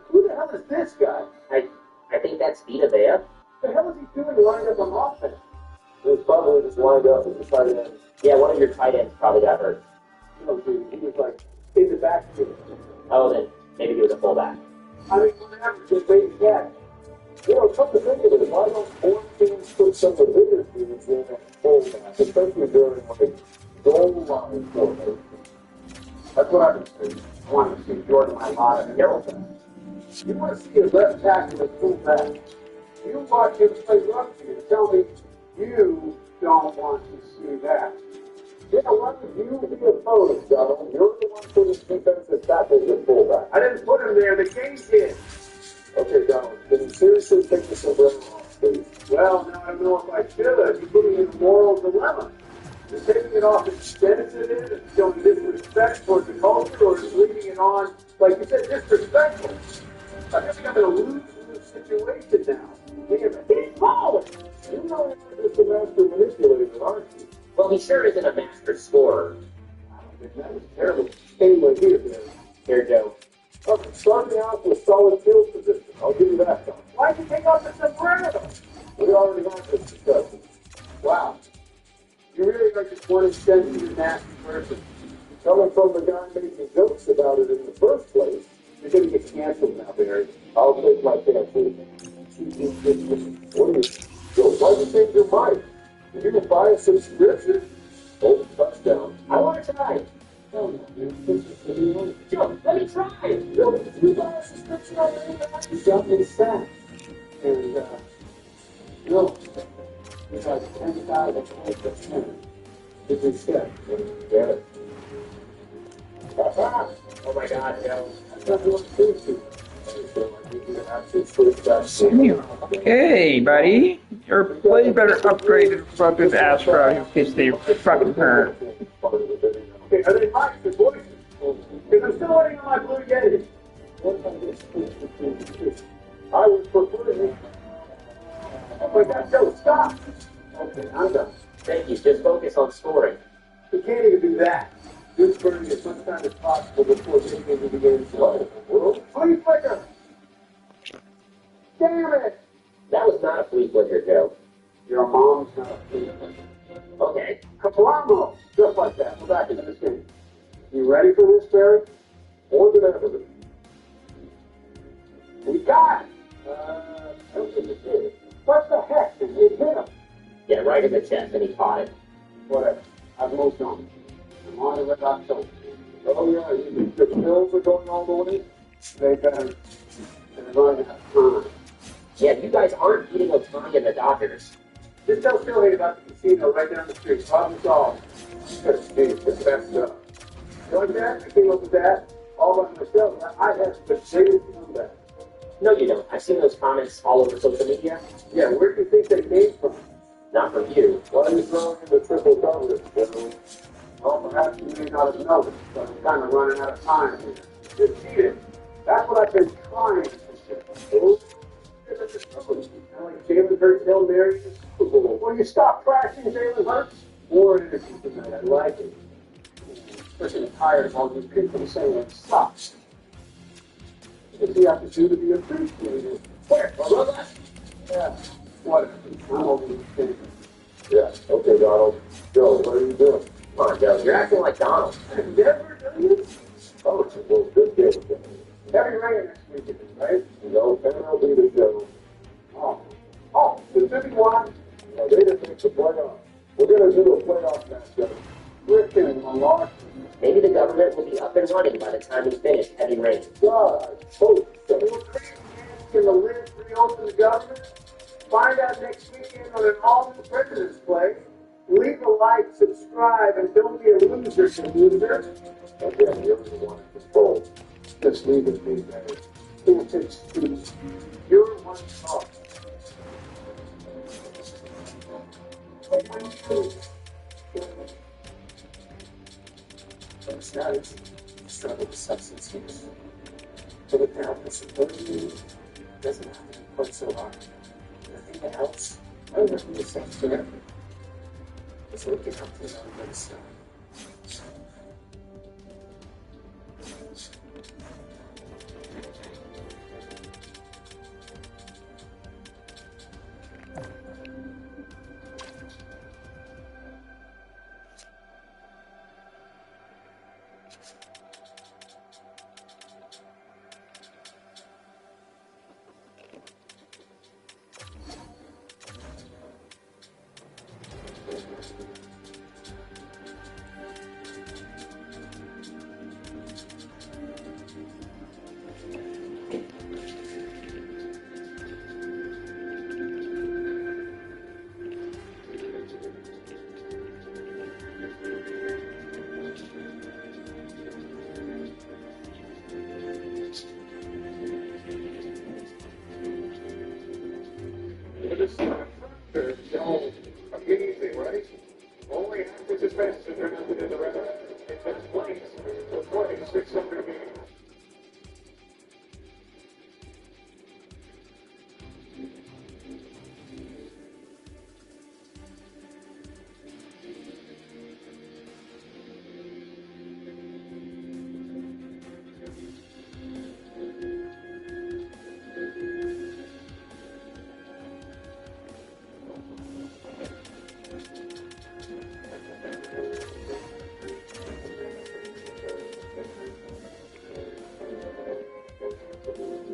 who the hell is this guy? I think that's Vita Vea. What the hell is he doing lined up on offense? It was probably just lined up as a tight end. Yeah, one of your tight ends probably got hurt. No, dude, he was like in the backfield. Oh, then maybe he was a fullback. I mean, on average, just waiting catch. Come to think of it, why don't four teams put some of the bigger teams in at fullback, especially during like goal line formation? That's what I would say. I want to see Jordan Mailata and Hamilton. You want to see a left tackle and fullback. You watch him play rugby and tell me you don't want to see that. Yeah, why would you be opposed, Donald? You're the one putting defensive tackles at fullback. I didn't put him there. The game did. Okay, Donald, can you seriously take the sombrero off, please? Well, now I don't know if I should. You're putting in a moral dilemma. Is taking it off insensitive and showing disrespect towards the culture, or is leaving it on, like you said, disrespectful? I think I'm in a lose-lose situation now. Damn it. He's falling! You know you're just a master manipulator, aren't you? Well, he sure isn't a master scorer. That was terrible. Anyway, Here, Joe. Okay, starting out with solid field position. I'll give you that, Don. Why'd you take off the sombrero? We already had this discussion. Wow. You really are just one insensitive, nasty person. Coming from the guy making jokes about it in the first place, You're going to get canceled now, Barry. I'll take my chances. What do you, why'd you change your mind? Did you buy a subscription? Oh, touchdown. I want to try. No, dude. This is the new Joe, let me try. You buy a subscription already? You got me sad. And, no. It's like 10,000 $10. Did we step? Damn it. Oh my God, Joe. That's not what I'm saying to you. So I do Hey, buddy. Your play better upgrade your fucking Astro in case they fucking hurt. Okay, are they hot? They're voices. Because I'm still waiting on my blue Yeti. I would prefer it. But that's no stop. Okay, I'm done. Thank you. Just focus on scoring. We can't even do that. Good burning as much time as possible before getting into the game flow. Flea flicker! Damn it! That was not a flea flicker, Joe. Your mom's not a flea flicker. Okay. Kablamo! Just like that. We're back into this game. You ready for this, Barry? More than ever. We got it! I don't think it did. What the heck? It hit him. Yeah, right in the chest, and he caught it. Whatever. I've moved on. I'm on to Red October. Oh, yeah, you think the bills are going all the way? They better. They're going to have time. Yeah, you guys aren't beating Otani and the Dodgers. Just tell Philly about the casino right down the street. Problem solved. Yes, Steve, it's messed up. You like that? I came up with that all by myself. I have the greatest to do that. No, you don't. I've seen those comments all over social media. Yeah, where do you think they came from? Not from you. Why are you throwing in the triple coverage, General? Well, perhaps you may not have noticed, but I'm kind of running out of time here. Just eat it. That's what I've been trying to do. Like Jalen Hurts, Hail Mary, in the Super Bowl. Will you stop trashing Jalen Hurts? More energy tonight. I like it. Especially tired of all these people saying it sucks. It's the opportunity to be appreciated. Where? Well, Yeah. Whatever. I'm over the thing. Yeah, okay, Donald. Joe, what are you doing? come on, Joe. You're acting like Donald. Never do you? Oh, it's a little good game again. Heavy rain next weekend, right? No, MLB the General. Oh, the 51. Now, they didn't make the playoffs. We're going to do a playoff matchup. Griffin and Malarkey. Maybe the government will be up and running by the time we finish heavy rain. God, hope so. Will crazy hands can the Liz reopen the government? Find out next weekend on an all-new President's Play. Leave a like, subscribe, and don't be a loser, you loser. Again, you're the one in control. Just leave it be better. Can't take excuse. You're one talk. It's not easy to struggle with substance use. But with help and support you, doesn't have to be quite so hard. The thing that helps, I don't know if you say forever, is looking up to another side. Amazing, right? Only half the suspension are nothing in the rest. It takes place for 2,600 games.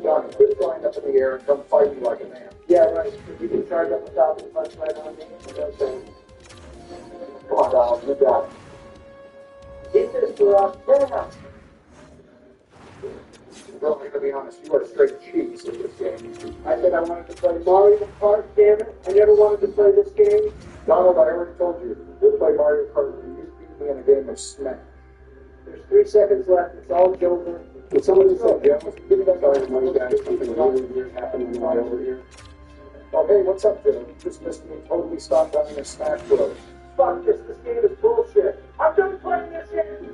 John, quit flying up in the air and come fight me like a man. Yeah, right. If you can charge up the top of the punch right on me, Okay. Come on, Donald, you got it. this is for us. Damn. Well, I'm going to be honest, you are straight cheese in this game. I said I wanted to play Mario Kart, damn it. I never wanted to play this game. Donald, I already told you, we'll play Mario Kart. You beat me in a game of Smash. There's 3 seconds left. It's all over. But somebody said, yeah, give me that guy the money back. Something really weird happened on the way over here. Oh, hey, what's up, Joe? You just missed me totally stopped down in Smash Bros. Fuck this. This game is bullshit. I'm done playing this game.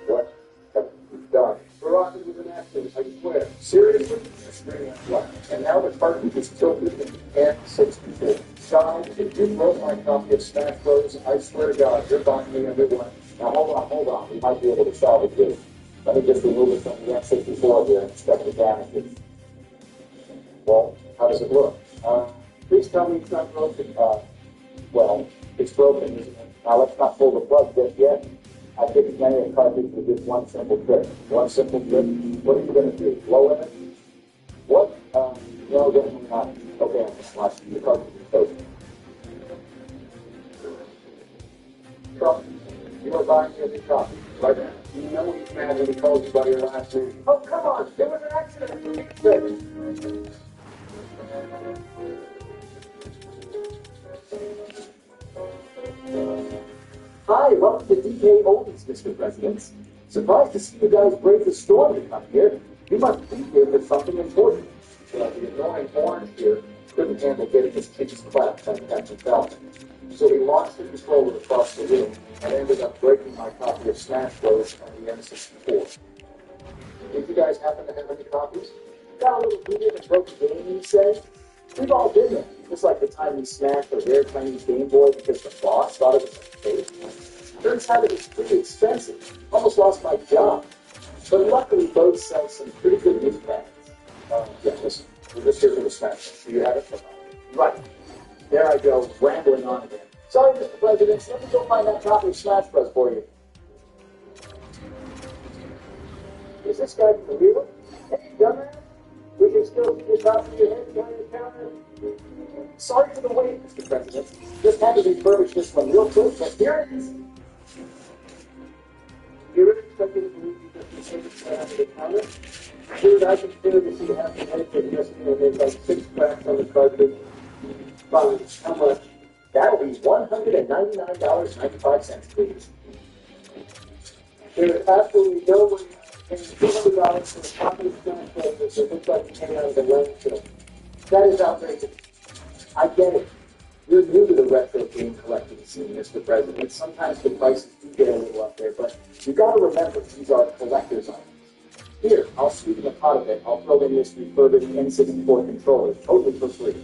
What? Done. Verizon was an accident, I swear. Seriously? What? And now the cartridge is tilted in N64. Sean, if you broke my copy of Smash Bros., I swear to God, you're buying me a new one. Now hold on. We might be able to salvage this. Let me just remove it from the N64 here and inspect the damages. Well, how does it look? Please tell me it's not broken. Well, it's broken, isn't it? Now let's not pull the plug just yet. I fixed many a cartridge with just one simple trick. One simple trick. What are you going to do? Blow it? What? No, definitely not. Okay, I'm just watching the cartridge is broken. Trump, you are buying me a new copy right now. You know he's mad when he calls you by your last name. Oh, come on. It was an accident. For Pete's sake. Hi, welcome to DK Oldies, Mr. President. Surprised to see you guys brave the storm to come here. You must be here for something important. Well, the annoying orange here couldn't handle getting his cheeks clapped on Captain Falcon. So he launched the controller across the room and ended up breaking my copy of Smash Bros. On the N64. Did you guys happen to have any copies? Got a little heated and broke the game, you say? We've all been there. Just like the time we smashed a rare Chinese Game Boy because the boss thought it was a fake. Turns out it was pretty expensive. Almost lost my job. But luckily, both sell some pretty good gift bags. Yeah, listen. We're just here for the Smash. Do you have it? Right. There I go, rambling on again. Sorry, Mr. President. Let me go find that copy of Smash Bros. For you. Is this guy for real? Hey, dumbass. We can still see the top of your head behind the counter. Sorry for the wait, Mr. President. Just had to refurbish this one real quick, but here it is. You really expected to believe you just take it behind the counter? Dude, I can clearly see half the head for just, there's like 6 cracks on the cartridge. Fine. How much? That'll be $199.95, please. There's absolutely no way paying $200 for a copy of Smash Bros. That looks like it came out of the landfill. That is outrageous. I get it. You're new to the retro game collecting scene, Mr. President. Sometimes the prices do get a little up there, but you gotta remember these are collector's items. Here, I'll sweeten the pot a bit. I'll throw in this refurbished N64 controller, totally for free.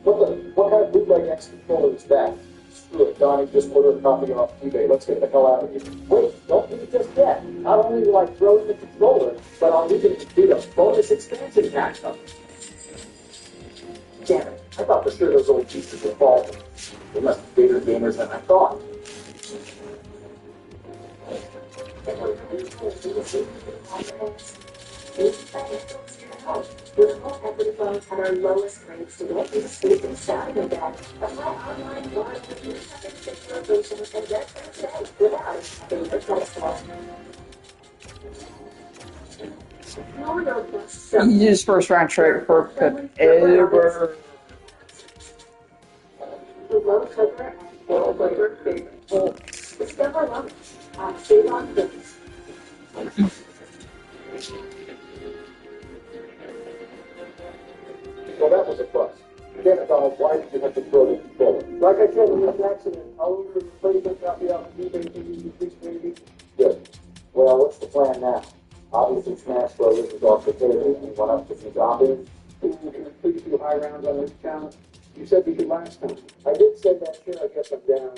What kind of bootleg X controller is that? Screw it, Donnie, just order a copy off eBay. Let's get the hell out of here. Wait, don't do it just yet. Not only will I throw in the controller, but I'll even include a bonus expansion pack of it. Damn it, I thought for sure those old pieces were faulty. They must be bigger gamers than I thought. With all equity loans at our lowest rates to get you to sleep inside your bed. Apply online for 306 locations and get them today without a favorite credit score. Your notebooks so Easiest first round trade for pick ever. low sugar and full flavor favorite. Discover lunch at Ceylon Foods. Well, that was a bust. Damn it, Donald, why did you have to throw the controller? Like I said, in this accident, I'll order a replacement copy off of eBay to use the fixed maybe. Good. Well, what's the plan now? Obviously, Smash Bros. Is off the table. Anyone up to some zombies? Please do high rounds on this challenge. You said we could last time. I did say that shit, I guess I'm down.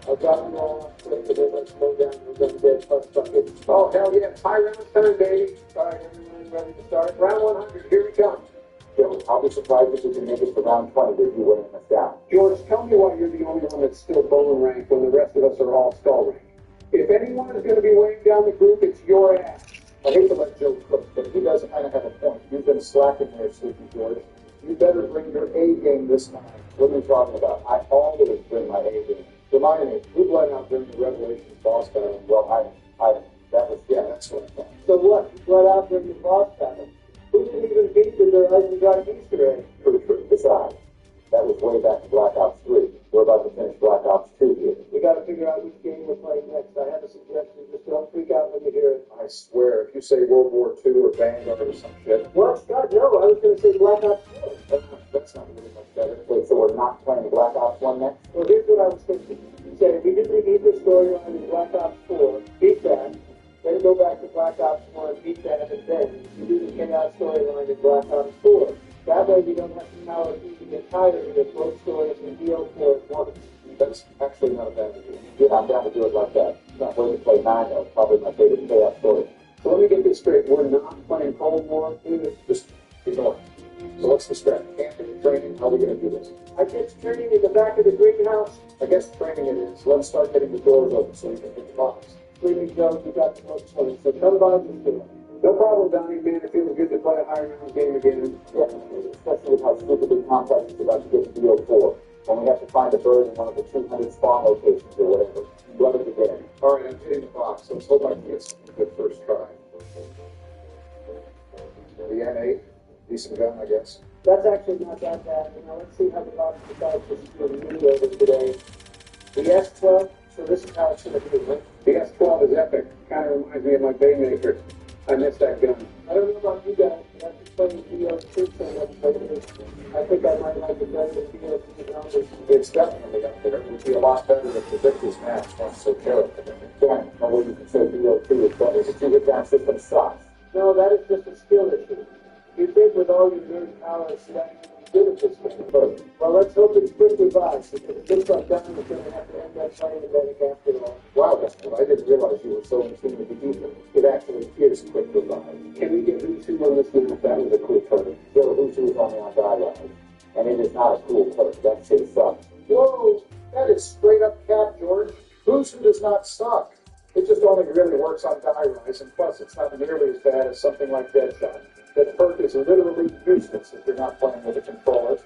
I'll drop them all off so they can slow down and then dead plus bucket. Oh, hell yeah. It's high round time, baby. All right, everyone ready to start? Round 100, here we come. Joe, I'll be surprised if we can make it to round 20 with you winning us down. George, tell me why you're the only one that's still bone ranked when the rest of us are all skull ranked. If anyone is going to be weighing down the group, it's your ass. I hate to let Joe cook, but he does kind of have a point. You've been slacking there, Sleepy George. You better bring your A game this time. What are you talking about? I always bring my A game. Remind me, who bled out during the Revelations boss battle? Well, that's what I thought. So what? You bled out during the boss battle. Who didn't even beat with their Eisendracht Easter egg? True. Besides, that was way back in Black Ops 3. We're about to finish Black Ops 2 here. We got to figure out which game we're playing next. I have a suggestion. Just don't freak out when you hear it. I swear, if you say World War II or Vanguard or some shit. What? God, no. I was going to say Black Ops 4. That's not really much better. Wait, so we're not playing Black Ops 1 next? Well, here's what I was thinking. Say, we didn't beat the storyline in Black Ops 4, beat that, then go back to Black Ops 1, beat that, and then you do the chaos storyline in Black Ops 4. That way you don't have to power through the entirety of both stories in BO4 at once. That's actually not a bad idea. Yeah, I'm down to do it like that. That way to play 9 though, probably my favorite chaos story. So let me get this straight. We're not playing Cold War. Just ignore it. So what's the strat? Camping, training, how are we going to do this? I guess training in the back of the greenhouse. I guess training it is. Let's start getting the doors open so we can hit the box. Sleeping Jones, we got the most fun. So come by and do it. No problem, Donnie, man. It feels good to play a higher round game again. Yeah, especially with how stupidly complex it's about to get to BO4. When we have to find a bird in one of the 200 spawn locations or whatever. Love it again. All right, I'm hitting the box. Let's hope I can get something good first try. The N8, decent gun, I guess. That's actually not that bad. Now let's see how the box decides to steal the mini over today. The S12, so this is how it's going to be, right? The S12 is epic. Kind of reminds me of my Baymaker. I miss that gun. I don't know about you guys, but I've been playing BO2 so much lately. I think I might like the gun with BO2 numbers. It's definitely up there. It would be a lot better if the Victor's match wasn't so terrible. Again, no way you can say BO2 is better. The 2-hit-down system sucks. No, that is just a skill issue. You think with all your nerd powers, that you're good at this game. Well, let's hope it's quick revives, because it looks like Duncan is going to have to end up playing the medic after all. Wow, I didn't realize you were so in tune with the defense. It actually is quick revive. Can we get Hutu on this map? That was a cool turn. Still, Hutu is only on die round. And it is not a cool perk. That shit sucks. Whoa, that is straight up cap, George. Hutu does not suck. It just only really works on die rise, and plus it's not nearly as bad as something like Deadshot. That perk is literally useless if you're not playing with a controller.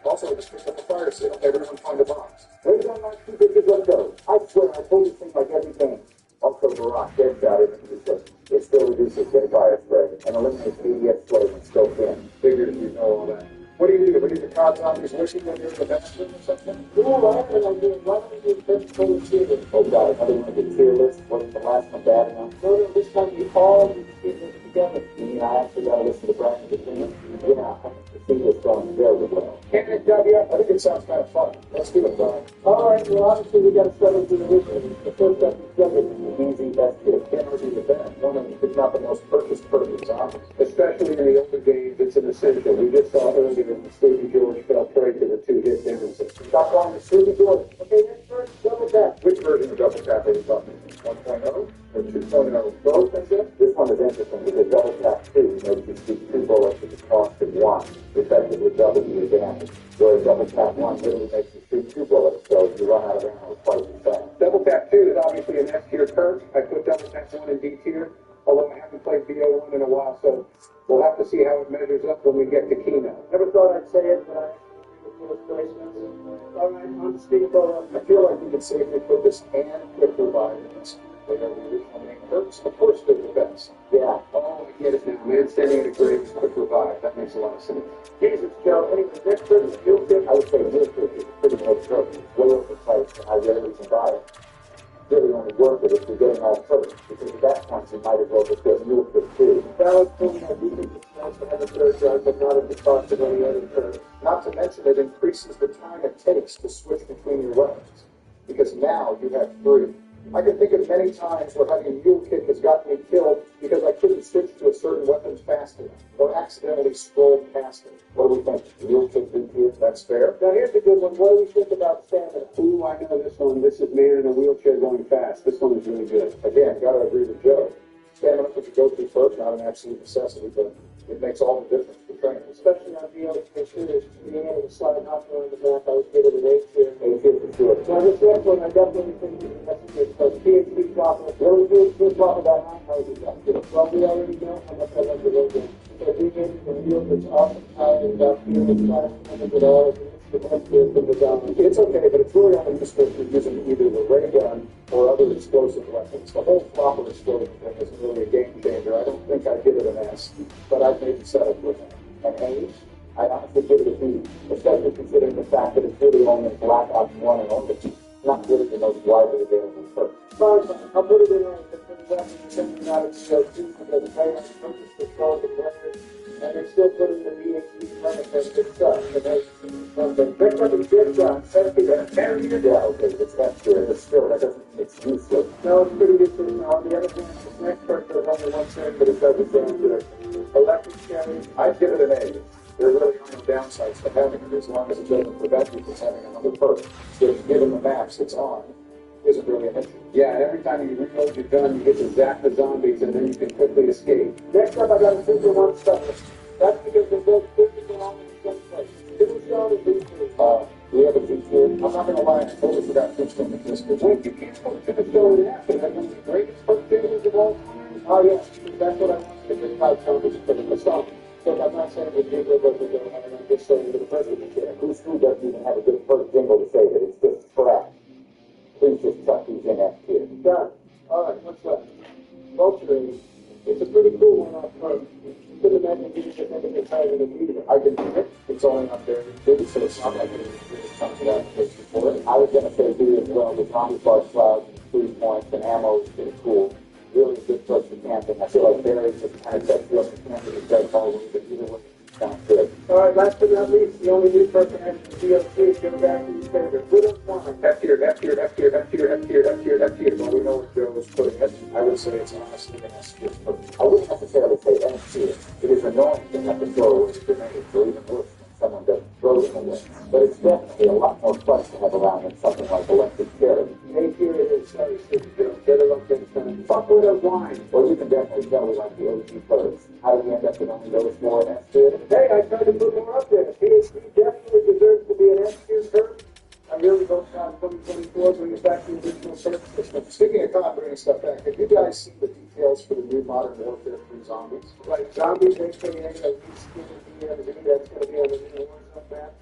Also, just picked up a fire sale. Everyone find a box. Wait on my 2 bitches, let go. I swear, I told this thing like every game. Also, Barack, Deadshot isn't useless. It still reduces their fire spray and eliminates ADS spray when scoped in. Figured if you know all that. What do you do? What do you the cops on these wishing when you're in the bathroom or something? No, I haven't been doing. Why don't we do best full of cheer? Oh god, another one of the tier lists. Wasn't the last one bad enough? No, this time we all need to get this together. You mean I actually gotta listen to Brandon's opinion? Yeah, the thing is going very well. Can't it, W? I think it sounds kind of fun. Let's give it a try. All right, well, obviously we got to start with the original. The first step is jumping. Easy, best hit. Can't argue with that. One of it's not the most purchased perk in zombies. Especially in the older games, it's an essential. We just saw earlier in the Sleepy George fell prey to the 2-hit damage system. Stop calling it Sleepy George. Okay, next first, double tap. Which version of double tap are you talking? 1.0 or 2.0? Both, I said? This one is interesting because double tap 2 makes you shoot 2 bullets at the cost of 1, effectively double your damage. Whereas double tap 1 literally makes you shoot 2 bullets, so you run out of ammo twice as fast. Double tap 2 is obviously an S tier perk. I put double tap 1 in D tier, although I haven't played BO1 in a while, so we'll have to see how it measures up when we get to Kino. Never thought I'd say it, but I agree with the illustrations. All right, on the speed ball. I feel like we could safely put this and quick revive in this. They are the original main perks. Of course, they're the best. Yeah. Oh, I get it now. Man standing in a grave is quick revive. That makes a lot of sense. Jesus, Joe. Anyway, next person is Bill Dick. I would say this is pretty much perk. It's way overpriced, and I rarely can buy it. It's really only worth it if you're getting all perks, because at that point you might as well just get Mule Kick too. Valid point. I do think it's nice to have a third drug, but not at the cost of any other perk. Not to mention it increases the time it takes to switch between your weapons, because now you have 3. I can think of many times where having a mule kick has gotten me killed because I couldn't switch to a certain weapon fast enough, or accidentally scrolled past it. What do we think? Mule Kick D tier? That's fair. Now here's a good one. What do we think about stamina? Ooh, I know this one. This is man in a wheelchair going fast. This one is really good. Again, gotta agree with Joe. Stamina is a go-to perk, not an absolute necessity, but it makes all the difference for training. Especially on BO2 shooters, being able to slide hop around the map, I was given an 8 tier. 8 tier for sure. Now this next one, I definitely think is necessary because PhD dropper, really good dropper that high, how is it that good? Well, we already know how much I love the logo. So being able to feel this awesome power without feeling $500 it's the best deal from the down. It's okay, but it's really only useful if you're using either the ray gun or other explosive weapons. The whole flopper explosion thing isn't really a game changer. I don't think I'd give it an S, but I'd maybe settle for it. An A? I'd honestly give it a B, especially considering the fact that it's really only in Black Ops 1 and only. not really the most widely available perk. Fine, I'll put it in there. It's been sending out of CO2 for the players, purchase control the players, and they're still putting the VHP benefits and stuff. And they, next time we get done, 70 to 10 years. Yeah, okay, it's that good, but still, that doesn't mean it's useless. No, it's pretty good for the on the other hand, this next perk is only 1 cent, but it doesn't sound good. Electric carriers, I'd give it an A. There really are no downsides to having it as long as it doesn't prevent you from having another perk. So given the maps it's on, isn't really an issue. Yeah, and every time you reload your gun, you get to zap the zombies and then you can quickly escape. next up I got a super one stuff. That's because they built 50 along in the same place. Two stone and two stone. We have a feature. I'm not going to lie, I totally forgot Tombstone existed. Wait, you can't go to the stone and after that. One of the greatest perk tables of all time. Oh yeah, that's what I wanted to get out of for the song. So I'm not saying it's good, but I'm just saying to the president here. Who's who doesn't even have a good perk jingle to say that it's just crap. Please just chuck these in F tier. Done. Alright, what's that? Vulture. It's a pretty cool one off first. You couldn't imagine getting it any higher than a meter. I can do it. It's only on there. So it's not like it's really something that I can before it. I was going to say do as well. The zombie bar clouds, food points, and ammo is pretty cool. Really good perks for camping. I feel like Barry just kind of sets you up for camping and does all of it, but either way, it sounds good. Alright, last but not least, the only new person has the DLC is go back to your favorite. Widow Farm. F tier, F tier, F tier, F tier, F tier, F tier, F tier. Well, we know what Joe was putting it. I would say it's honestly an S tier. I wouldn't necessarily say F tier. It is annoying to have to throw away grenades, or even worse, when someone doesn't throw them away. But it's definitely a lot more fun to have around than something like electric cherry. A tier it is. Sorry, Joe. Better luck next time. Fuck Widow Wine. Well, you can definitely tell we like the OG perks. How do we end up with only those four in S tier? Hey, I tried to put more up there. PhD definitely deserves to be an S tier perk. I really hope COD 2024 brings back the original perk system. Speaking of COD bringing stuff back, have you guys seen the details for the new Modern Warfare 3 zombies? Like zombies, aka a reskin DMZ that's going to be on the new Warzone map.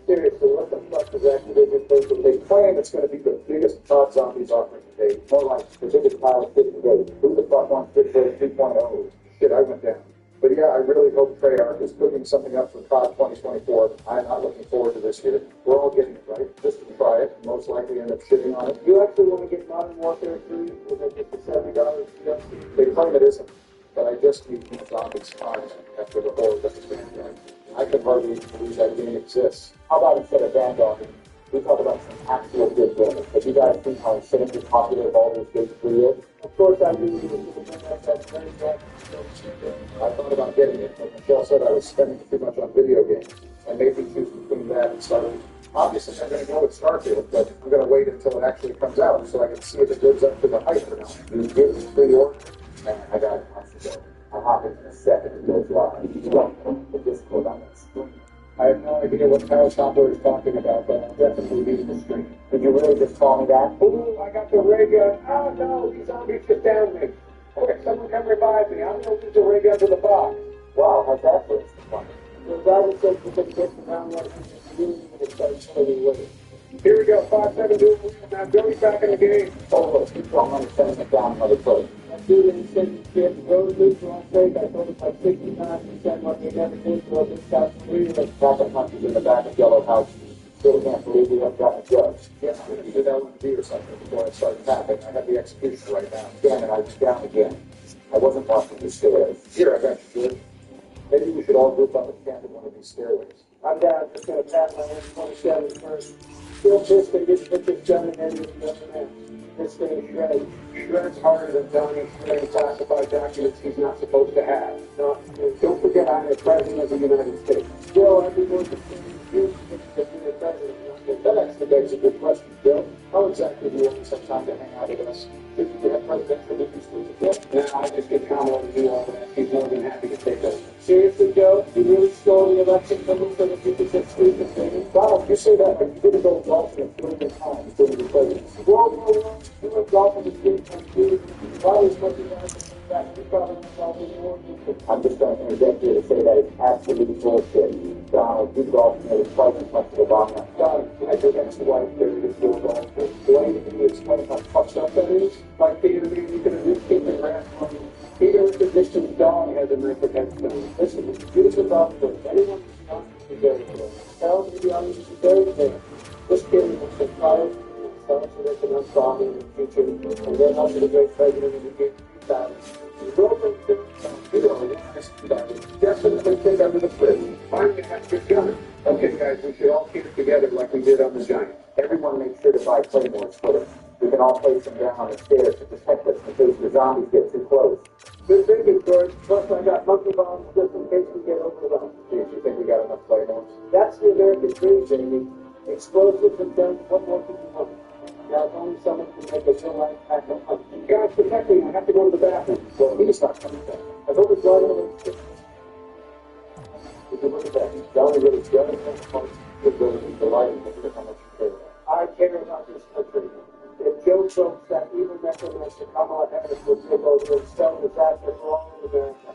Seriously, what the fuck is Activision thinking? They claim it's going to be the biggest COD zombies offering to date. More like the biggest pile of shit to date. Who the fuck wants Big Bird 2.0? Shit, I went down. But yeah, I really hope Treyarch is cooking something up for COD 2024. I'm not looking forward to this year. We're all getting it, right? Just to try it, most likely end up shitting on it. You actually want to get Modern Warfare 3 with a $70 DLC? They claim it isn't, but I just need more zombies content after the horror that has been done. I can hardly believe that game exists. How about instead of Vanguard, we talk about some actual good games? Have you guys seen how insanely popular Baldur's Gate 3 is? Of course I do. That's very bad. I thought about getting it, but Michelle said I was spending too much on video games, and made me choose between that and Starfield. Obviously, I'm going to go with Starfield, but I'm going to wait until it actually comes out so I can see if it lives up to the hype or not. You give me pre-order, and I got it months ago. I'll hop in a second and go live. Welcome to Discord on that screen. I have no idea what Power Chopper is talking about, but I'll definitely be in the stream. Did you really just call me that? Ooh, I got the ray gun. Oh no, these zombies just downed me. Okay, someone come revive me. I'm going to use the ray gun to the box. Wow, how's that for instance? The guy that says you can get around what you didn't even start showing with it. Here we go, 5-7 dual wheel. Now Joey's back in the game. Oh, look, keep going on sending it down another place. That dude in the second shift, road loop for on sake, I told him like 69% what they never did for this South Korea. Like traffic punches in the back of Yellow House. Still can't believe we haven't gotten a judge. Yeah, I'm going to do that one to or something before I start tapping. I have the execution right now. Damn it, I was down again. I wasn't watching the stairs. Here, I got you, good. Maybe we should all group up and camp at one of these stairways. I'm down, just gonna tap my M27 first. Still pissed they didn't put this gun in any of the other men. This thing shreds. Shreds harder than Donnie shredding classified documents he's not supposed to have. No, don't forget I'm the President of the United States. Still, I'd be more concerned with you than being the president. That actually begs a good question, Bill. How exactly do you always have time to hang out with us? Did you have presidential duties with us? No, I just get Kamala to do all that. He's more than happy to take over. Seriously, Joe? You really stole the election from me so that you could get stupid things? Donald, you say that, but you didn't go golfing a billion times during the presidency. Whoa. You went golfing with Jim and Steve. Why was looking at that? You probably went golfing more than you. I'm just going to interject here to say that it's absolute bullshit. Donald, you golfed nearly twice as much as Obama. Donald, I think that's why there's this war golf. Do I need to explain how fucked up that is? Like Peter, you could have just kicked the grass on me. Peter, the distant dog has a knife against him. Listen, you just about to anyone who's not to be very close. Tell me the audience is very clear. This kid was surprised. teacher, and then up to the great president of the year 2000. Definitely take under the fridge. Finally, have your gun. Okay, guys, we should all keep it together like we did on the Giant. Everyone make sure to buy claymores for us. We can all place them down on the stairs to protect us in case the zombies get too close. Good thinking, George. Plus, I got monkey bombs just in case we get overwhelmed. Geez, you think we got enough claymores? That's the American dream, Jamie. Explosives and guns. What more can you want? Now, if only someone can make a real life pack of hunt. Guys, protect me. I have to go to the bathroom. Well, he's not coming back. I hope it's right on the If you look at that, the only really good parts is the lighting and how much you care about. I care about this country. If Joe Trump, that evil necromancer Kamala Harris, would take over and spell disaster for all of America,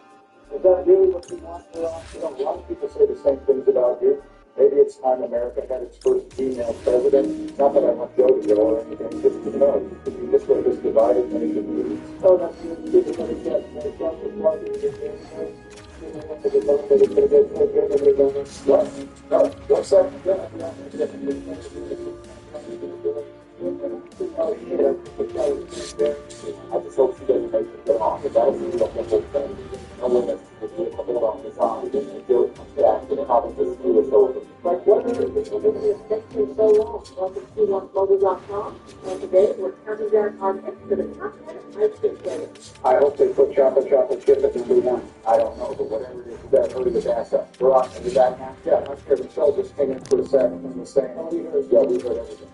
is that really what you want for us? You know, a lot of people say the same things about you. Maybe it's time America had its first female president. Not that I want Joe to go or anything, just to know. If you just let this divided nation. Oh, that's really good. Trump is walking in the What? No, what's that? I just hope she doesn't make it get off. If that was the whole thing, no one that's hold on this on. And Joe comes back and probably just screw us over. Like, what are the it's taking so long? Welcome to OneMobile.com. And today we're counting down our picks to the top 10 of high school players. I hope they put chocolate chip at number one. I don't know, but whatever it is, you better hurry the ass up. We're on to the back now. Yeah, I'm sure Michelle just came in for a second and was saying, oh, we heard everything.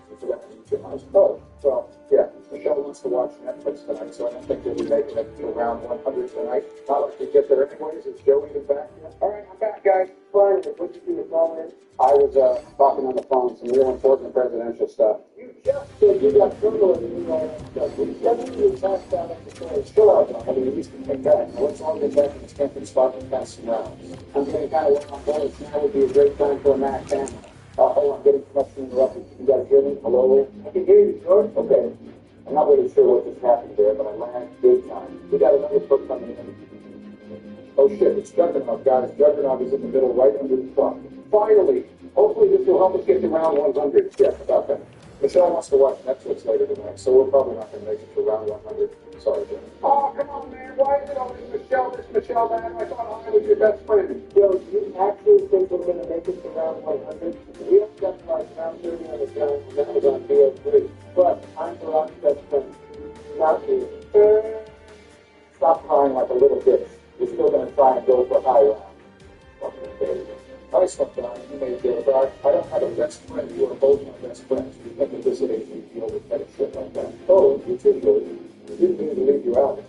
Oh, well, yeah, Michelle wants to watch Netflix tonight, so I don't think they'll be making it to around 100 tonight. Not like we get there anyways. Is Joe even back yet? All right, I'm back, guys. Fine, what did you do? Call in? I was talking on the phone, some real important presidential stuff. You just said you got criminal and you all that stuff. We definitely passed out at the place. Chill out, I mean, you can take that. Now, let's all get back in this camping spot and pass some rounds. I'm getting kind of on board. Now would be a great time for a Mac family. Oh, I'm getting connection interrupted. You guys hear me? Hello? I can hear you, George. Okay. I'm not really sure what just happened there, but I lagged big time. We got another book coming in. Oh shit, it's Juggernaut, guys. Juggernaut is in the middle right under the truck. Finally! Hopefully this will help us get to round 100. Yeah, about that. Michelle wants to watch Netflix later tonight, so we're probably not going to make it to round 100. Sorry, Jimmy. Oh, come on, man. Why is it always Michelle, this Michelle, man? I thought I was your best friend. Joe, you actually think we're going to make it to round 100? We have got like round 30 on the ground, and that was on 203. But I'm Barack's best friend, not you. Stop crying like a little bitch. You're still going to try and go for high round. Fucking baby. Nice one, Don. You made it, but I don't have a best friend. You are both my best friends. You think at this age you deal with petty shit like that. Oh, you too, Billy. You didn't mean to leave you out.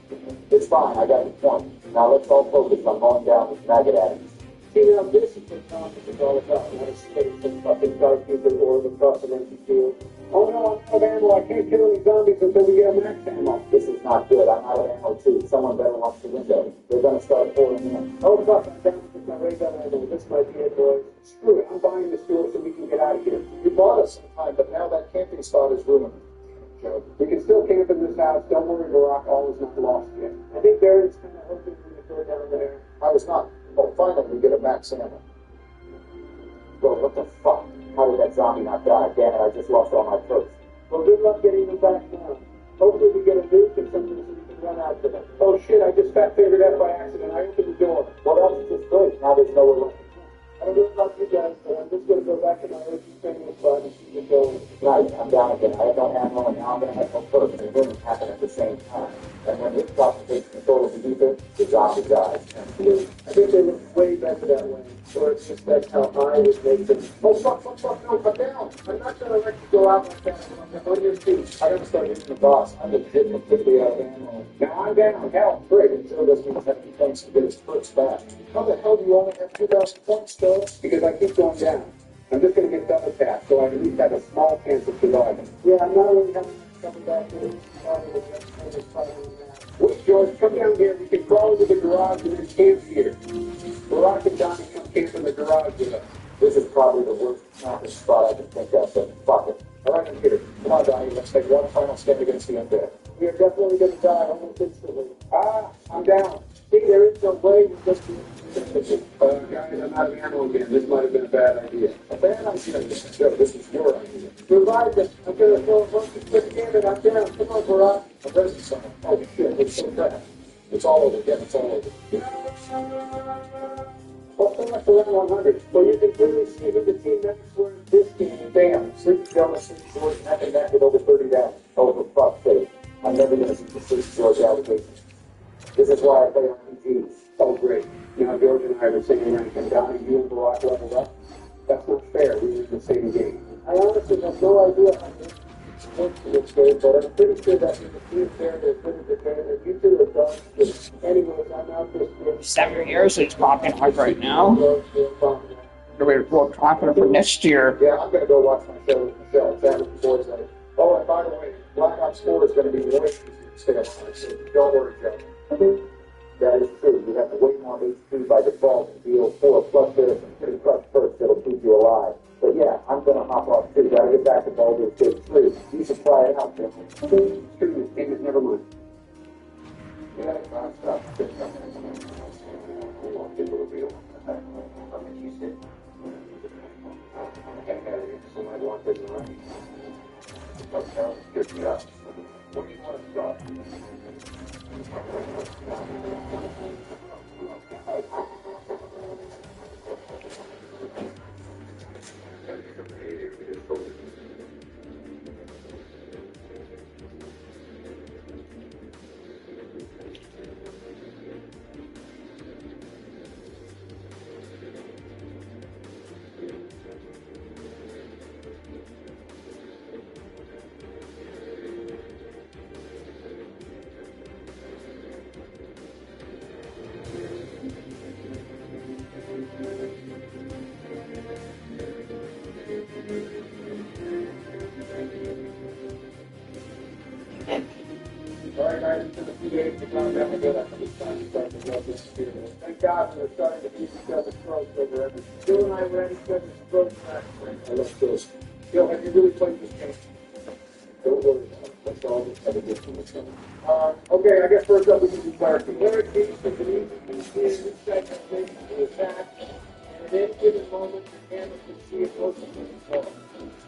It's fine. I got your point. Now let's all focus on mowing down these maggot addicts. See, now this is what Thomas is all about. Not a space and fucking dark people or across an empty field. Oh no, I'm out of ammo. I can't kill any zombies until we get max ammo. This is not good. I'm out of ammo too. Someone better watch the window. They're going to start pouring in. Oh, fuck, I'm down with my radar ammo. This might be it, boys. Screw it. I'm buying this store so we can get out of here. You bought us some time, but now that camping spot is ruined. Joe, we can still camp in this house. Don't worry, Barack. All is not lost yet. I think Barrett's kind of hoping we can go down there. I was not. Well, finally, we get a max ammo. Bro, what the fuck? How did that zombie not die? Damn it, I just lost all my troops. Well, good luck getting them back now. Hopefully we get a nuke or something so we can run after them. Oh shit, I just fat fingered that by accident. I opened the door. Well, that's just great. Now there's nowhere left. I don't know about you guys, but I'm just going to go back to my original training spot and keep it going. Right, I'm down again. I have no ammo, and now I'm going to have no first, and it didn't happen at the same time. And when this problem takes control of the ether, the zombie dies. I think they look way better that way. Or it's just that's how I would make them. Oh, fuck, no, come down. I'm not going to let you go out like that. On your feet. I gotta start hitting the boss. I'm legit completely out of ammo. Now I'm down. Hell, great. It sure does mean 70 points to get his perks back. How the hell do you only have 2,000 points, though? Because I keep going down. I'm just going to get double tapped, so I at least have a small chance of surviving. Yeah, I'm not really coming back here. Wait, George, come down here. We can crawl into the garage and then camp here. Barack and Johnny come camp in the garage with us. This is probably the worst camping spot I can think of, but fuck it. All right, I'm here. Come on, Donnie. Let's take one final stand against the undead. We are definitely going to die almost instantly. I'm down. See, there is no way we just guys, I'm out of ammo again. This might have been a bad idea. A bad idea? Joe, this is your idea. revive them. I'm going to throw a bunch of quick in and I'm down. Come on, bro. Barack? I've read it some. Oh shit, it's so bad. It's all over. Yeah, it's all over. Well, so much around 100. So you can clearly see who the team members were in this game. Bam, Sleepy Joe and Sleepy George neck and neck with over 30 down. Oh, for fuck's sake. I'm never going to see the Sleepy George allegations. This is why I play on PGs. Oh, great. Now, George and I were sitting around and Donnie, you and Barack leveled up. That's not fair. We were in the same game. I honestly have no idea how this works in this game, but I'm pretty sure that in the team there, they're good as a you two have done this. Anyways, I'm out this year. 7 years, so it's popping hard right now. We're talking for next year. Yeah, I'm going to go watch my show with Michelle. Chat with the boys later. Oh, and by the way, Black Ops 4 is going to be way easier to stay alive, so don't worry, Joe. That is true. You have to wait on HP by default to deal 4, plus there's some pretty clutch perks that'll keep you alive. But yeah, I'm going to hop off too. Gotta get back to Baldur's Gate 3. You should try it out, Jim. Screw this game is never mind. Yeah, stop. We won't give a reveal. I'll make you sit. Somebody want this in right? Okay, good job. What do you want to start? Alright, guys, it's been a few days to calm down a bit. I think it's time to start to love this experience. Thank God we're starting to beat each other's throats over everything. Bill and I were at each other's throats last night. I love this. Bill, have you really played this game? Don't worry about it. Let's all just have a good time. Okay, I guess first up we can do clarity. Clarity is an easy to see segment makes the attack, and at any given moment, the camera can see it most of the ball.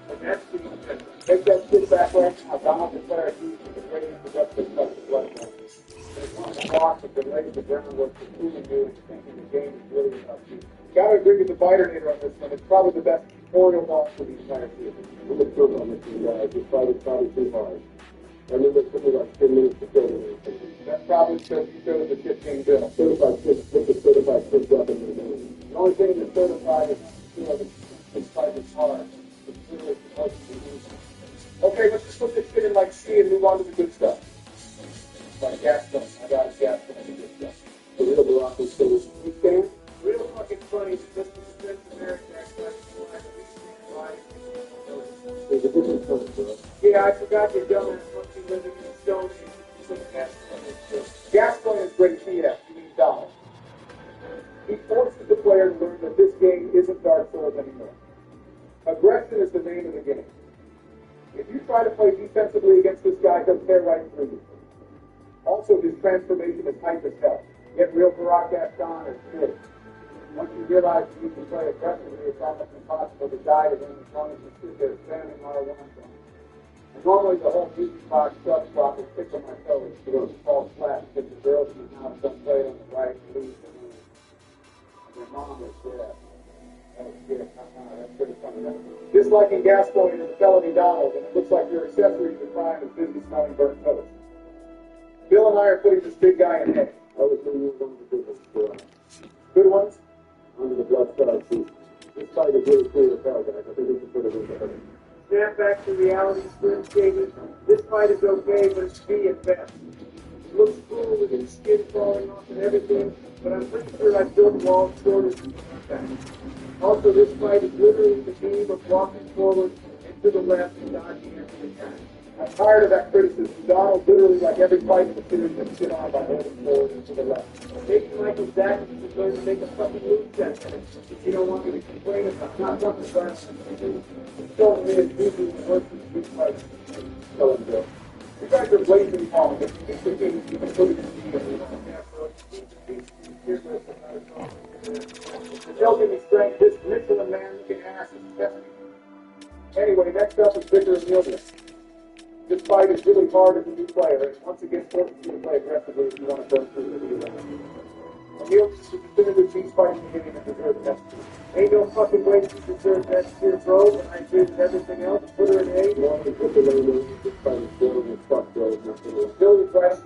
And that's the defense. Take that shit back right now. Donald declared he's the greatest productive touch of blood. It's one of the blocks that laid the groundwork for proving you and thinking the game is really about you. Gotta agree with the Biderator on this one. It's probably the best tutorial ball for the entire season. I'm going to throw on this one, guys. This fight is probably too hard. I mean, it took me like 10 minutes to kill it. That's probably because you chose the shit king bill. Certified shit, what's a certified shit weapon in the game? The only thing that's certified is, you know, this fight is hard. It's really supposed to be easy. Okay, let's just put this shit in like C and move on to the good stuff. Like gas gun. I got a gas gun and the good stuff. The real Barack is still You stand? Real fucking funny is just the Smith American accent. there's a different point, bro. Yeah, I forgot your dumbass must be living in the Stone Age. So Gascoigne is great TF. He means Donald. He forces the player to learn that this game isn't Dark Souls anymore. Aggression is the name of the game. If you try to play defensively against this guy, he'll tear right through you. Also, his transformation is hype as hell. Get real Barack Gaston is good. Once you realize that you can play aggressively, it's almost impossible to die to him as long as you sit there spamming R1 from him. And normally the whole beauty box sub-swap is tickle my toes. You don't fall flat because the girls can now some play on the right and leave the room. And their mom is dead. That was good. That's pretty funny. Just like in Gascoigne and the felony Donald, and it looks like your accessory to the crime is busy smelling burnt toast. Bill and I are putting this big guy in head. I was going to use one of the good ones, bro. Good ones? Under the blood star too. This fight is really cool as hell, guys. I think we can put it in the head. Snap back to reality, Slim Shady. This fight is okay, but it's B at best. It looks cool with his skin falling off and everything, but I'm pretty sure I built walls shorter than that. Also, this fight is literally the game of walking forward and to the left and dodging every attack. I'm tired of that criticism. Donald literally, like every fight in the series, gets shit on by holding forward and to the left. Maybe Michael Jackson is going to make a fucking move set. If you don't want me to complain about not something that It's showing me it's usually the worst of these fights. So, Bill. You guys are blatantly wrong. If you can continue, you can put it in the They'll give me strength. This Michelin man looking ass is testing. Anyway, next up is Victor and Neil. This fight is really hard as a new player, and once again, forces you to play aggressively if you want to burn through the new round. O'Neal is considered the cheese fight in the game and deserves best. Ain't no fucking way she deserves best here, bro, and I agree with everything else. Put her in A. Billy Bryson,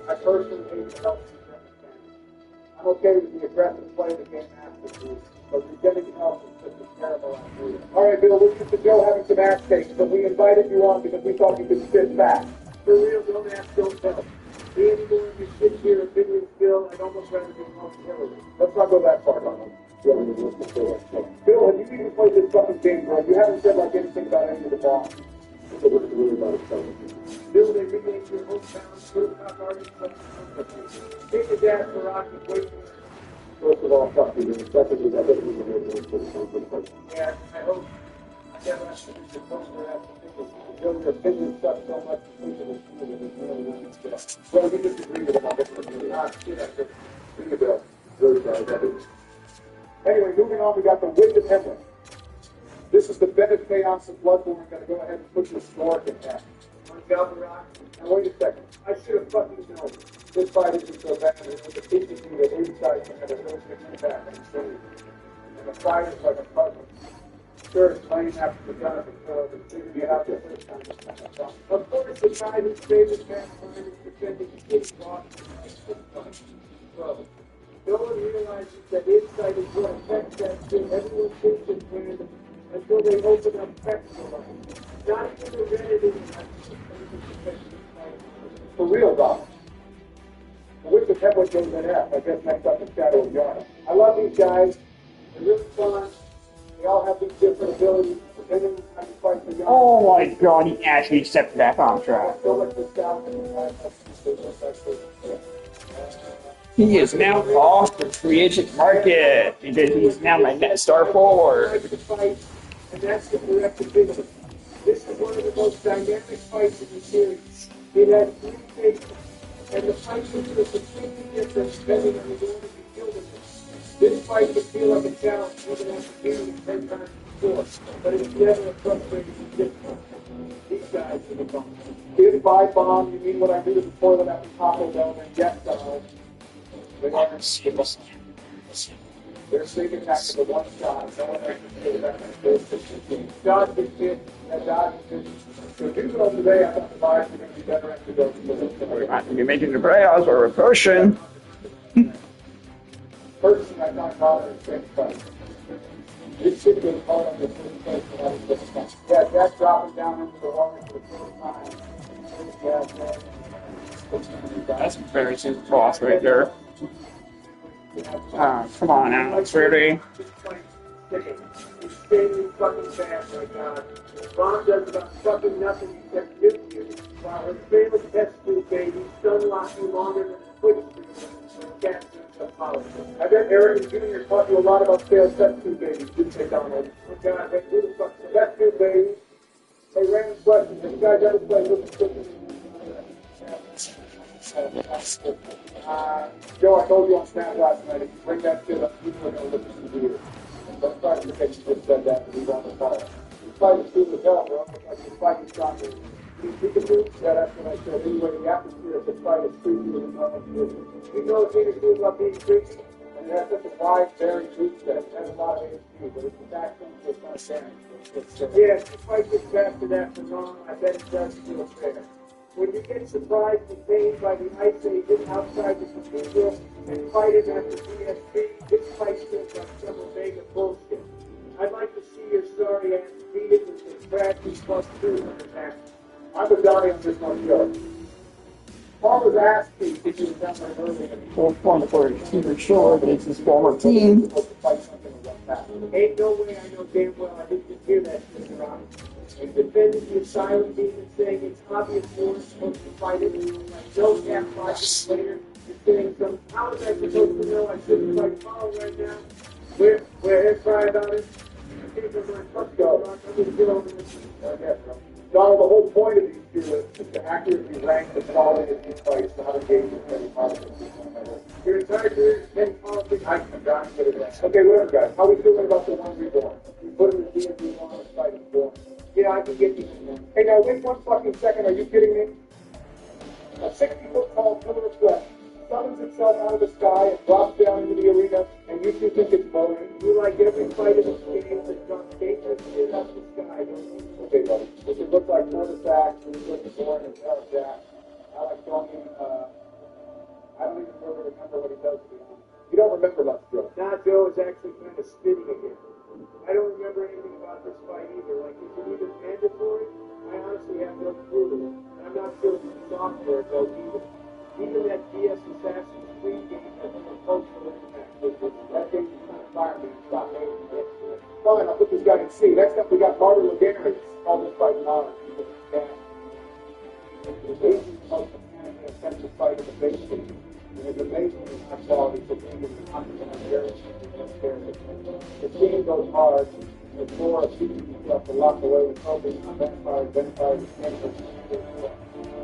I personally hate the help. I'm okay with the aggressive play of the game after this, but getting help is such a terrible idea. All right, Bill, we're used to Joe having some ass takes, but we invited you on because we thought you could spit back. For real, don't ask, don't tell. Me anymore in your shit here, opinion skill, I'd almost rather be called Hillary. Let's not go that far, Donald. Bill, have you even played this fucking game, bro? You haven't said like anything about any of the bombs. Bill, they renamed your hometown, Philcock Artist, take a dad for Rocky, wait for it. First of all, fuck you, secondly, that doesn't mean you're going to yeah, I hope I never have to be supposed to have to think of Bill, your opinion sucks so much, well, you disagree with him on this one, you're not shit, I just think about very bad, that is. Anyway, moving on, we got the Wicked Hemlock. This is the Bennett Chaos of Bloodborne. We're going to go ahead and put your score in half. On Galvarock. Now, wait a second. I should have fucking known. This fight isn't so bad. It was a piece of me that inside can have a real good impact on the story. And the fight is like a puzzle. Sure, it's playing after the gun before the thing to get out there first time. Of course, the guy whose favorite pastime is defending the kid's loss. Well, no one realizes that insight is what affects that shit. Everyone thinks it's random until they open up text for life. Not even the Reddit is for real, Doc. The Wicked Hemlock goes in F. I guess next up is Shadow of Yarn. I love these guys. They're really fun. They all have these different abilities. Depending on how you fight the Yarn. Oh my god, he actually stepped back on track. So much nostalgia. He is now off the free agent market because he's now my net star forward. And that's the correct opinion. This is one of the most dynamic fights in the series. It has 3 phases, and the fights are completely different depending on the order you kill them in. This fight can feel like a challenge more than I've been 10 times before, but it's never a frustrating difficult. These guys are the bomb. If by bomb, you mean what I do to the toilet after Taco Bell, then yes, Donald. They're sleeping after the one shot. No one else can do that. Dodge is good. That dodge is good. So here's what today. I thought the buyers were going to be better after those. We're not going to be making the playoffs or a potion. First thing I thought about is the fight. This should be called on the first place for that is difficult. Yeah, Jack dropping down into the water for the first time. That's embarrassing boss right there. Come on, Alex, really? It's extremely fucking bad right now. Mom does about fucking nothing except nuke you, while her favorite test tube baby stun-lock you longer than a quick streak. I bet Eric and Junior taught you a lot about sales test tube babies, didn't they, Donald? Oh God, but who the fuck's the Test tube babies. Hey, random question. Have you guys ever played with the Joe, I told you on Snap last night, if you bring that shit up, people are going to listen to you. But I'm sorry to forget you just said that, and we on the call. You fight is through the hell, bro. It's like you fight is stronger. You can do that, that's what I said. Anyway, the atmosphere of the fight is creepy than normal conditions. You know the thing is good about being creepy? And that's such a wide, varied group set. It has a lot of ASP, but it's the fact that it's not there. Yeah, if the fight gets faster after long, I bet it does feel fair. When you get surprised and pained by the ice agent outside the cathedral and fight him after PSP, this fight feels like some Omega bullshit. I'd like to see your sorry ass beat it with the tragedy plus 2 on his ass. I'm with Donnie on this one, Joe. Paul was asked if he was down there early. Full point for Peter Shore, but it's his former team. Ain't no way I know damn well I didn't hear that, Mr. Rock. And defending the asylum demon saying it's obvious war supposed to fight it. Like no half 5 minutes later, you're saying some, how was I supposed to know I shouldn't fight Paul right now? We're head cry about it. I think I'm like, fuck go. I'm going to get over this. Donald, the whole point of these two lists is to accurately rank the quality of these fights and how to gauge the petty politics. Your entire career is petty politics. I'm dying to get it. Okay, whatever, guys. How are we feeling about the one reborn? We put him in the D&D one, the fight is born. Yeah, I can get you. Hey, now wait 1 fucking second. Are you kidding me? A 60-foot tall pillar of flesh summons itself out of the sky and drops down into the arena, and you two think it's boring? You like every fight in this game that drops dangerous shit out of the sky, don't you? Okay, buddy. Does it look like Florida Sacks? Does it look like boring as hell, Jack? I like Tony, I don't even really remember what he does to me. You don't remember much, Joe. Nah, Joe is actually kind of spinning again. I don't remember anything about this fight either. Like, is it even mandatory? I honestly have no clue. And I'm not sure if the software does either. Even that DS Assassin's Creed game has no cultural impact. That game is kind of fire me. Stop hating it. Fine, I'll put this guy in C. Next up, we got Martin Lagarius. Call this fight an Yeah. It's Asian most mechanically offensive fight in the base game. And it's amazing the high quality for being in the confident on the team goes hard. There's more of beating yourself to lock away with hoping on vampires, and cancer.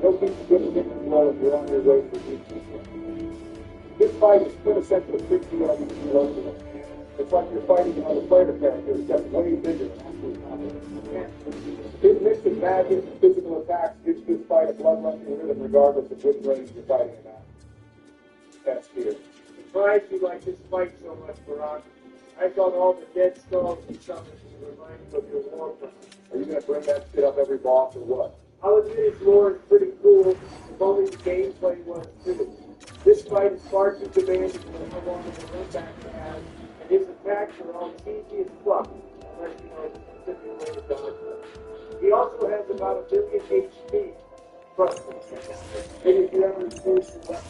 Don't keep the good conditions low if you're on your way to beat people. This fight is quintessential 3D local. It's like you're fighting another player character, except way bigger than actually happening. His mix of magic and physical attacks gives this fight a blood-rushing rhythm regardless of which range you're fighting in at. That's fear. Surprised you like this fight so much, Barack. I thought all the dead skulls you summoned remind you of your war plan. Are you going to bring that shit up every boss or what? I'll admit his lore is pretty cool, if only the gameplay was too. This fight is far too demanding for how long of a run back he has, and his attacks are all cheesy as fuck, unless you know the specific way to dodge them. He also has about 1 billion HP. Trust me. Maybe if you ever use the weapon,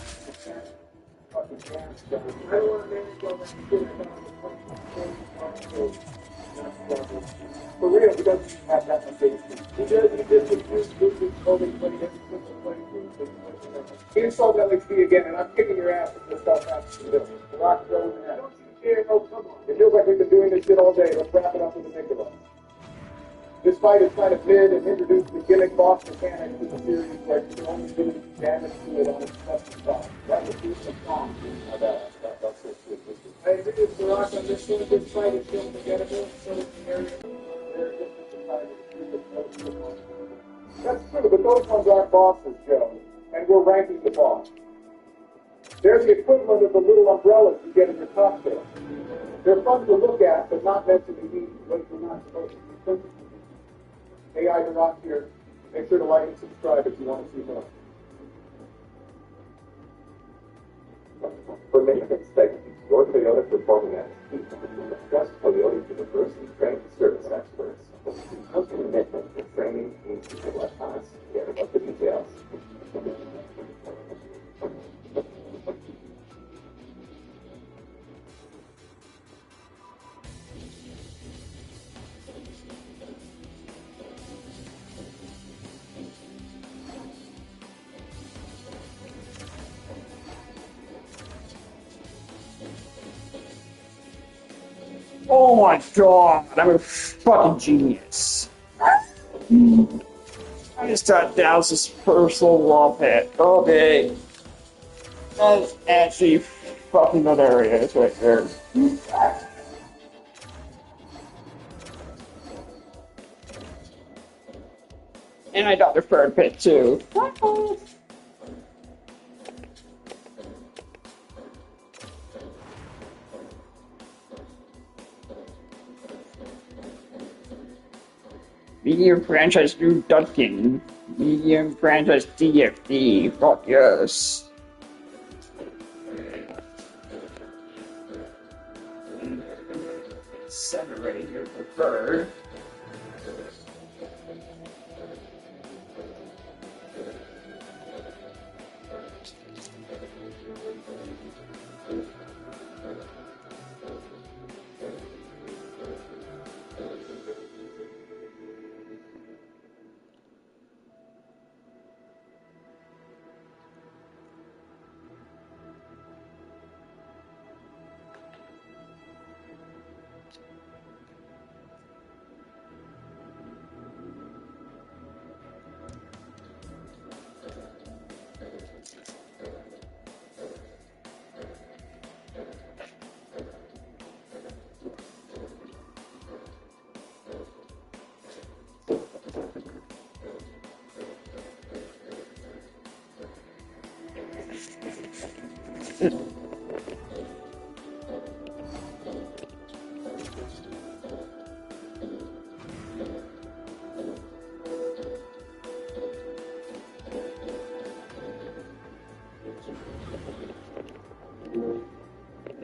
fucking damage done. I don't want to manage all that shit about the For real, he doesn't have that much HP. He does, he just refused to do only played every single playthrough. He insulted LHD again, and I'm kicking your ass if this stuff happens to him. The rock goes in. Don't you dare, oh come on. It feels like we've been doing this shit all day. Let's wrap it up with the nick of us. This fight is kind of mid and introduced the gimmick boss mechanic to the series where you can only do damage to it on its custom spot. That would be some song. That's it. I agree with Barack on this one. This fight is still forgettable, so is the area. That's true, but those ones aren't bosses, Joe, and we're ranking the boss. They're the equivalent of the little umbrellas you get in your cocktail. They're fun to look at, but not meant to be eaten, but you're not supposed to be thinking. Hey, I Rock here. Make sure to like and subscribe if you want to see more. For many expect your Toyota performing at its peak, discuss Toyota University trained service experts. Our commitment to training needs to be left honest. Care about the details. Oh my god, I'm a fucking genius. I just got Dallas's personal love hit. Okay. That's actually fucking hilarious right there. And I got the third pit too. Medium franchise Drew Duncan. Medium franchise DFD. Fuck yes. Center right here preferred.